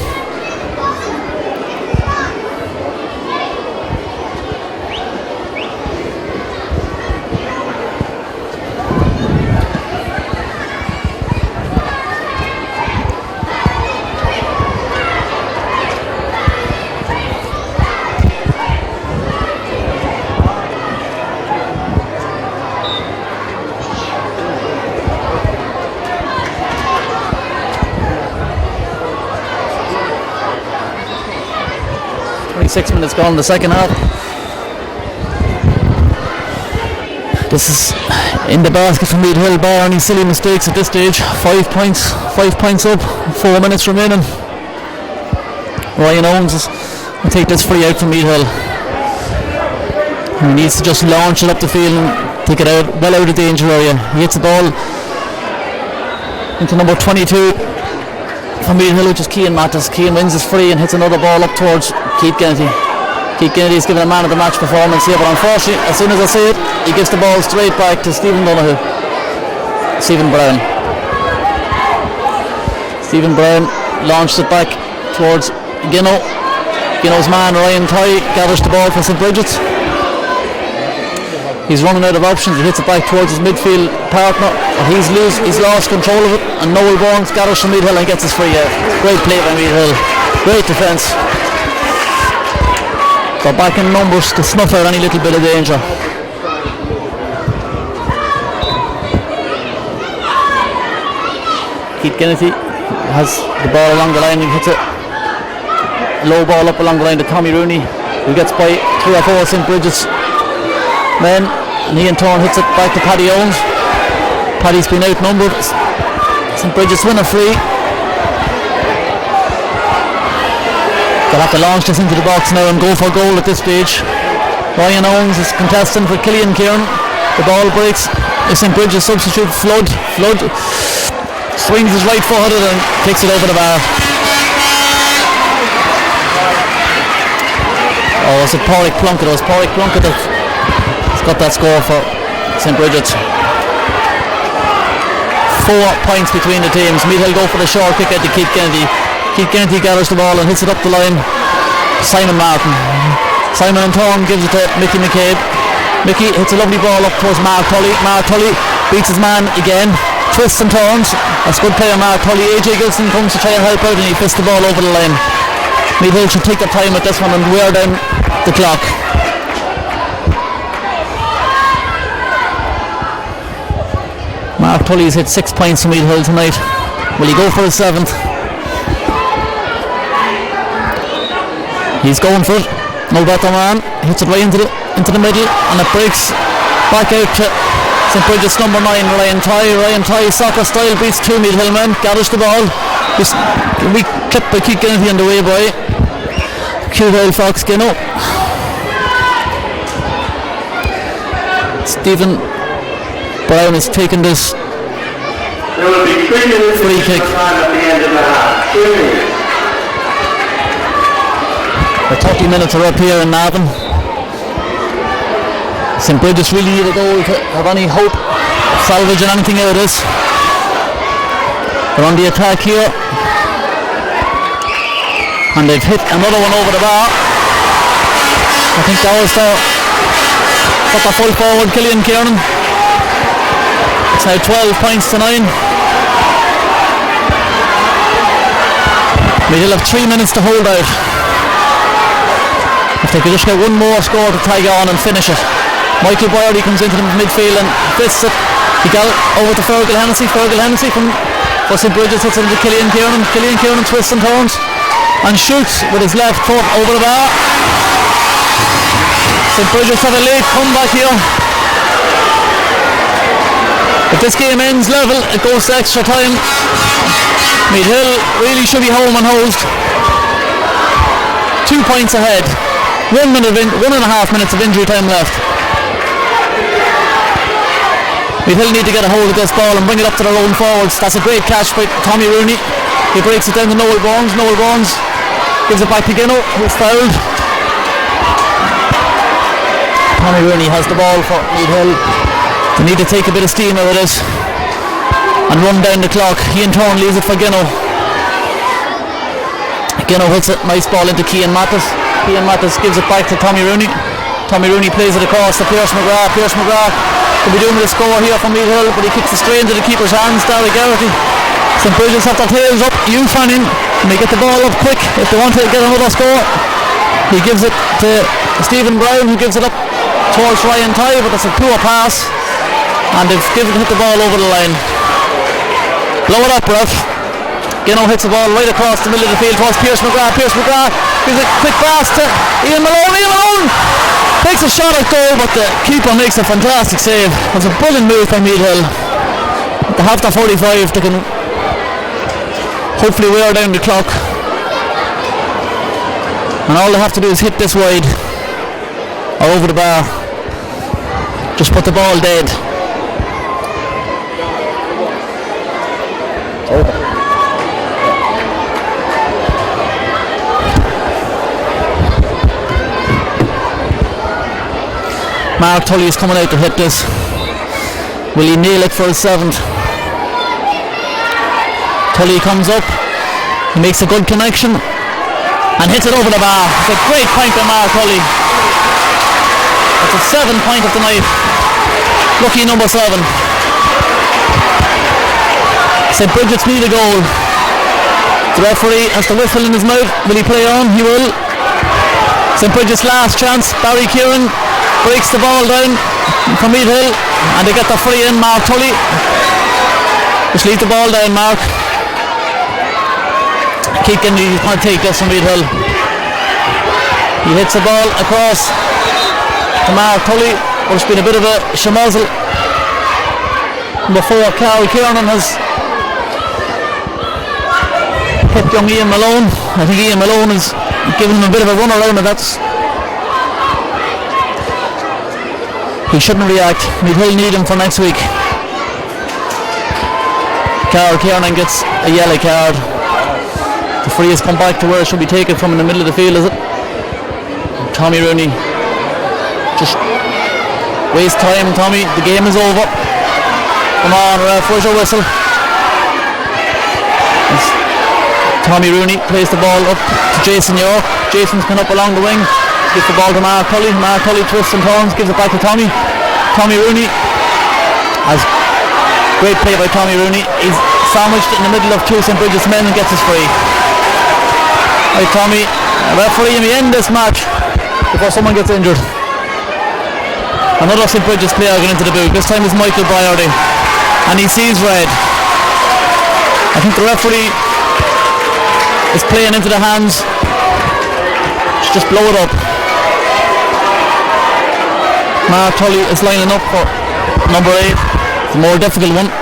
Six minutes gone in the second half. This is in the basket from Meath Hill, bar any silly mistakes at this stage. 5 points up, 4 minutes remaining. Ryan Owens will take this free out from Meath Hill. He needs to just launch it up the field and take it out, well out of the danger area. He hits the ball into number 22 from Meath Hill, which is Cian Mattis. Cian wins his free and hits another ball up towards Keith Kennedy. Keith Kennedy is given a man of the match performance here, but unfortunately, as soon as I see it, he gives the ball straight Stephen Brown. Stephen Brown launched it back towards Ginno. Ginno's man Ryan Toy gathers the ball for St. Bridgets. He's running out of options. He hits it back towards his midfield partner. He's lost control of it, and Noel Burns gathers from Meath Hill and gets his free out. Great play by Meath Hill. Great defence. They're back in numbers to snuff out any little bit of danger. Keith Kennedy has the ball along the line and hits it. Low ball up along the line to Tommy Rooney, who gets by 3 or 4 St. Bridgets men, and he in turn hits it back to Paddy Owens. Paddy's been outnumbered. St. Bridgets win a free. They'll have to launch this into the box now and go for goal at this stage. Ryan Owens is contesting for Killian Kieran. The ball breaks. St. Bridgets substitute Flood swings his right foot and kicks it over the bar. Oh, was it Pádraig Plunkett? It was Pádraig Plunkett that's got that score for St. Bridgets. 4 points between the teams. Meath Hill go for the short kick out to Keith Kennedy. Keith Kennedy gathers the ball and hits it up the line. Simon Martin. Simon in turn gives it to Mickey McCabe. Mickey hits a lovely ball up towards Mark Tully. Mark Tully beats his man again. Twists and turns. That's good player Mark Tully. AJ Gilson comes to try and help out and he fists the ball over the line. Meath Hill should take their time with this one and wear down the clock. Mark Tully's hit 6 points from Meath Hill tonight. Will he go for his 7th? He's going for it. No better man. Hits it right into the middle and it breaks back out to St. Bridget's number 9, Ryan Toy. Ryan Toy, soccer style, beats 2 Meath Hill men. Gathers the ball. Just a weak clip by Keith Kennedy on the way by. Cute old Fox Ginno. Stephen Brown is taking this There will be 3 minutes free kick. time at the end of the half. 2 minutes. The 30 minutes are up here in Navan. St. Bridget's really need a goal to have any hope of salvaging anything out of this. They're on the attack here. And they've hit another one over the bar. I think that was got the full forward Killian Kieran. It's now 12 points to 9. We'll have 3 minutes to hold out. If they could just get one more score to tag on and finish it. Michael Boyerly comes into the midfield and fists it. He got it over to Fergal Hennessy. Fergal Hennessy from St. Bridget's hits it into Killian Kieran. Killian Kieran twists and turns and shoots with his left foot over the bar. St. Bridget's have a late comeback here. If this game ends level, it goes to extra time. Meath Hill really should be home and hosed. 2 points ahead. 1.5 minutes of injury time left. Meath Hill need to get a hold of this ball and bring it up to their own forwards. That's a great catch by Tommy Rooney. He breaks it down to Noel Burns. Noel Burns gives it back to Ginno, who's fouled. Tommy Rooney has the ball for Meath Hill. They need to take a bit of steam out of this and run down the clock. He in turn leaves it for Ginno. Ginno hits it, nice ball into Cian Mathis. Cian Mathis gives it back to Tommy Rooney. Tommy Rooney plays it across to Pierce McGrath. Pierce McGrath could be doing with a score here from Meath Hill, but he kicks it straight into the keeper's hands. Derek Garrity. St. Bridget's have their tails up. You fanning, and they get the ball up quick if they want to get another score. He gives it to Stephen Brown, who gives it up towards Ryan Toy, but that's a poor pass, and they've hit the ball over the line. Blow it up, ref. Ginno hits the ball right across the middle of the field towards Pierce McGrath. Pierce McGrath gives a quick pass to Ian Malone. Ian Malone takes a shot at goal, but the keeper makes a fantastic save. It was a brilliant move from Meath Hill. They have the 45, they can hopefully wear down the clock. And all they have to do is hit this wide or over the bar. Just put the ball dead. Mark Tully is coming out to hit this. Will he nail it for his 7th? Tully comes up. He makes a good connection and hits it over the bar. It's a great point by Mark Tully. It's a 7-point of the night. Lucky number 7. St. Bridgets need a goal. The referee has the whistle in his mouth. Will he play on? He will. St. Bridget's last chance. Barry Kieran breaks the ball down from Meath Hill and they get the free in. Mark Tully. Just leave the ball down, Mark. Keith Kennedy is going to take this from Meath Hill. He hits the ball across to Mark Tully. There's been a bit of a schmozzle before. Carl Kiernan has hit young Ian Malone. I think Ian Malone is giving him a bit of a run around, and he shouldn't react. Meath Hill need him for next week. Carl Kiernan gets a yellow card. The free has come back to where it should be taken from, in the middle of the field, is it? Tommy Rooney just waste time. Tommy, the game is over. Come on, ref, where's your whistle? Tommy Rooney plays the ball up to Jason York. Jason's coming up along the wing, gives the ball to Mark Tully. Mark Tully twists and turns, gives it back to Tommy. Tommy Rooney has great play by Tommy Rooney. He's sandwiched in the middle of two St. Bridget's men and gets his free. Right, Tommy, referee, we end this match before someone gets injured. Another St. Bridget's player going into the boot. This time is Michael Byerdy, and he sees red. I think the referee is playing into the hands. Just blow it up. Mark Tully is lining up for number 8. It's a more difficult one.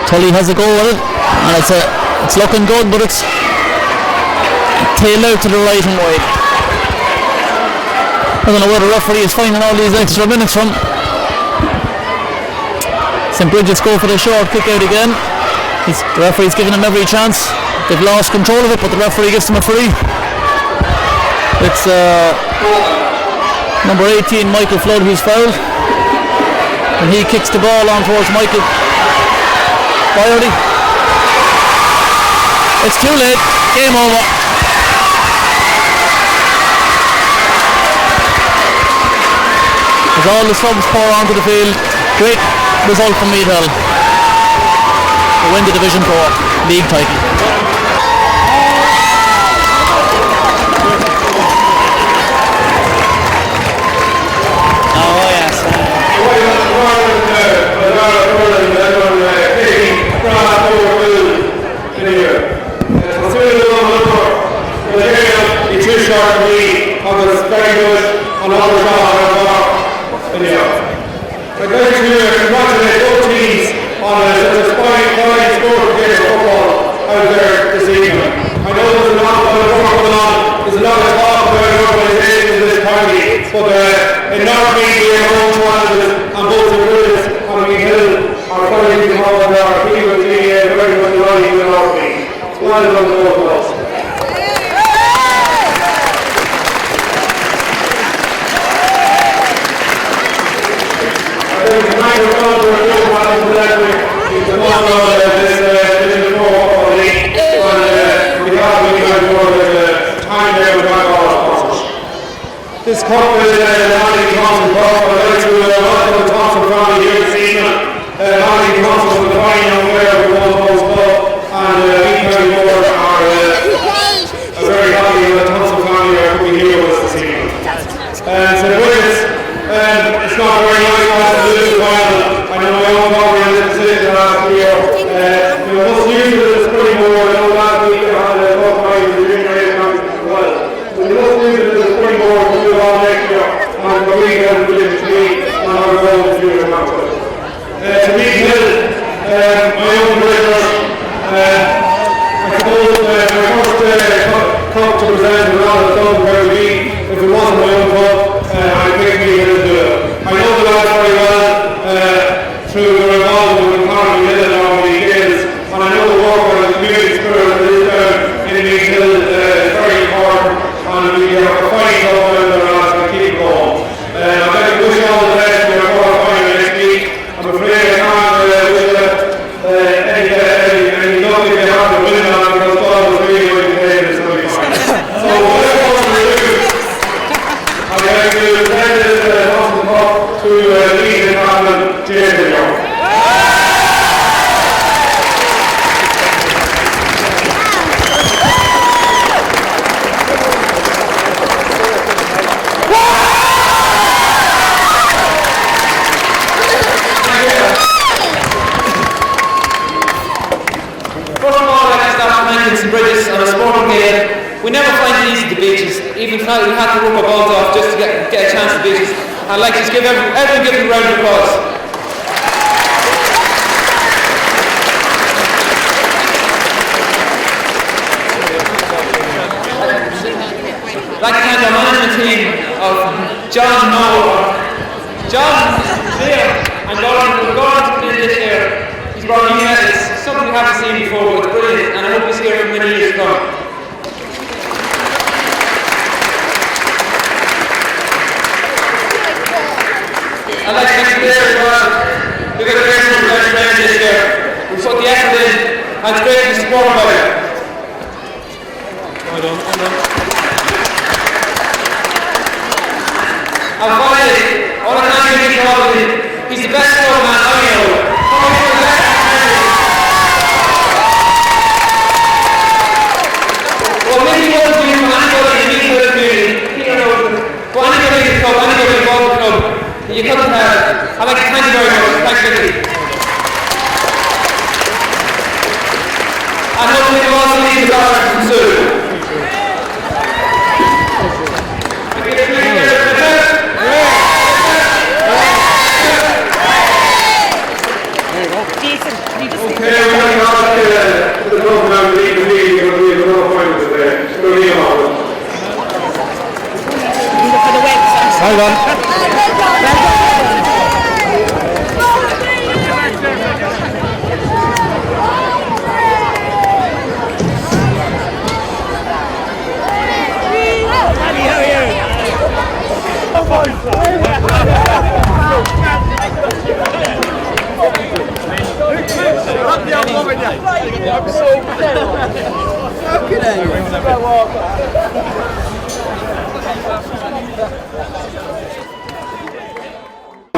Tully has a go with it, and it's looking good, but it's tailed out to the right and wide. I don't know where the referee is finding all these extra minutes from. St. Bridget's go for the short kick out again. The referee's giving them every chance. They've lost control of it, but the referee gives them a free. It's number 18, Michael Flood, who's fouled. And he kicks the ball on towards Michael Byerdy. It's too late. Game over. As all the subs pour onto the field, great result from Meath Hill. To win the Division 4 league title. Oh yes. I'd like to congratulate both teams on a fine score of football out there this evening. I know there's a lot of work going on, there's a lot of talk about organisation in this county, but in North Meath we are home challenges and both the Bridgets and Meath Hill are fighting because our people are very much alive in North Meath. Well done to both of us. This cup is the Monty Thompson Cup. I'd like to welcome the Thompson family here this evening. Monty Thompson was the fine young player for Walpole's Club, and Meath County Board are very happy that the Thompson family are coming here with us this evening. So the Bridgets, it's not very nice for us to lose the final. I know my own family in this decision last year. Most usually it's pretty more. I know last week they had a tough night with the junior A council as well. But most usually it's pretty more. Next year, and for me, I'm willing to be on our goal to do the council. To Meath Hill, my own Bridgets, I suppose We never find it easy to beat us. Even tonight we had to work our balls off just to get a chance to beat us. I'd like to just give everyone give them a round of applause. I'd like to thank our management team of John Noel. John, Liam and Gordon this year. He's brought new medals, something we haven't seen before, but it's brilliant, and I hope he's here for many years to come. I'd like to thank the players as well. We've got a great group of players this year. We've put the effort in, and it's great to be supported by them. Well done, well done. And finally, all I can give you all he's the best sport man I know. Well, maybe he won't do from anybody in the community. He knows it. But anybody in the club, anybody involved in the club, you couldn't have. I'd like to thank you very much. Thanks, Vicky. And hopefully we'll also need the doctor from soon. Okay, we're going to the program lead the meeting because we have another point today. It's going to be on. Hold on. I'm so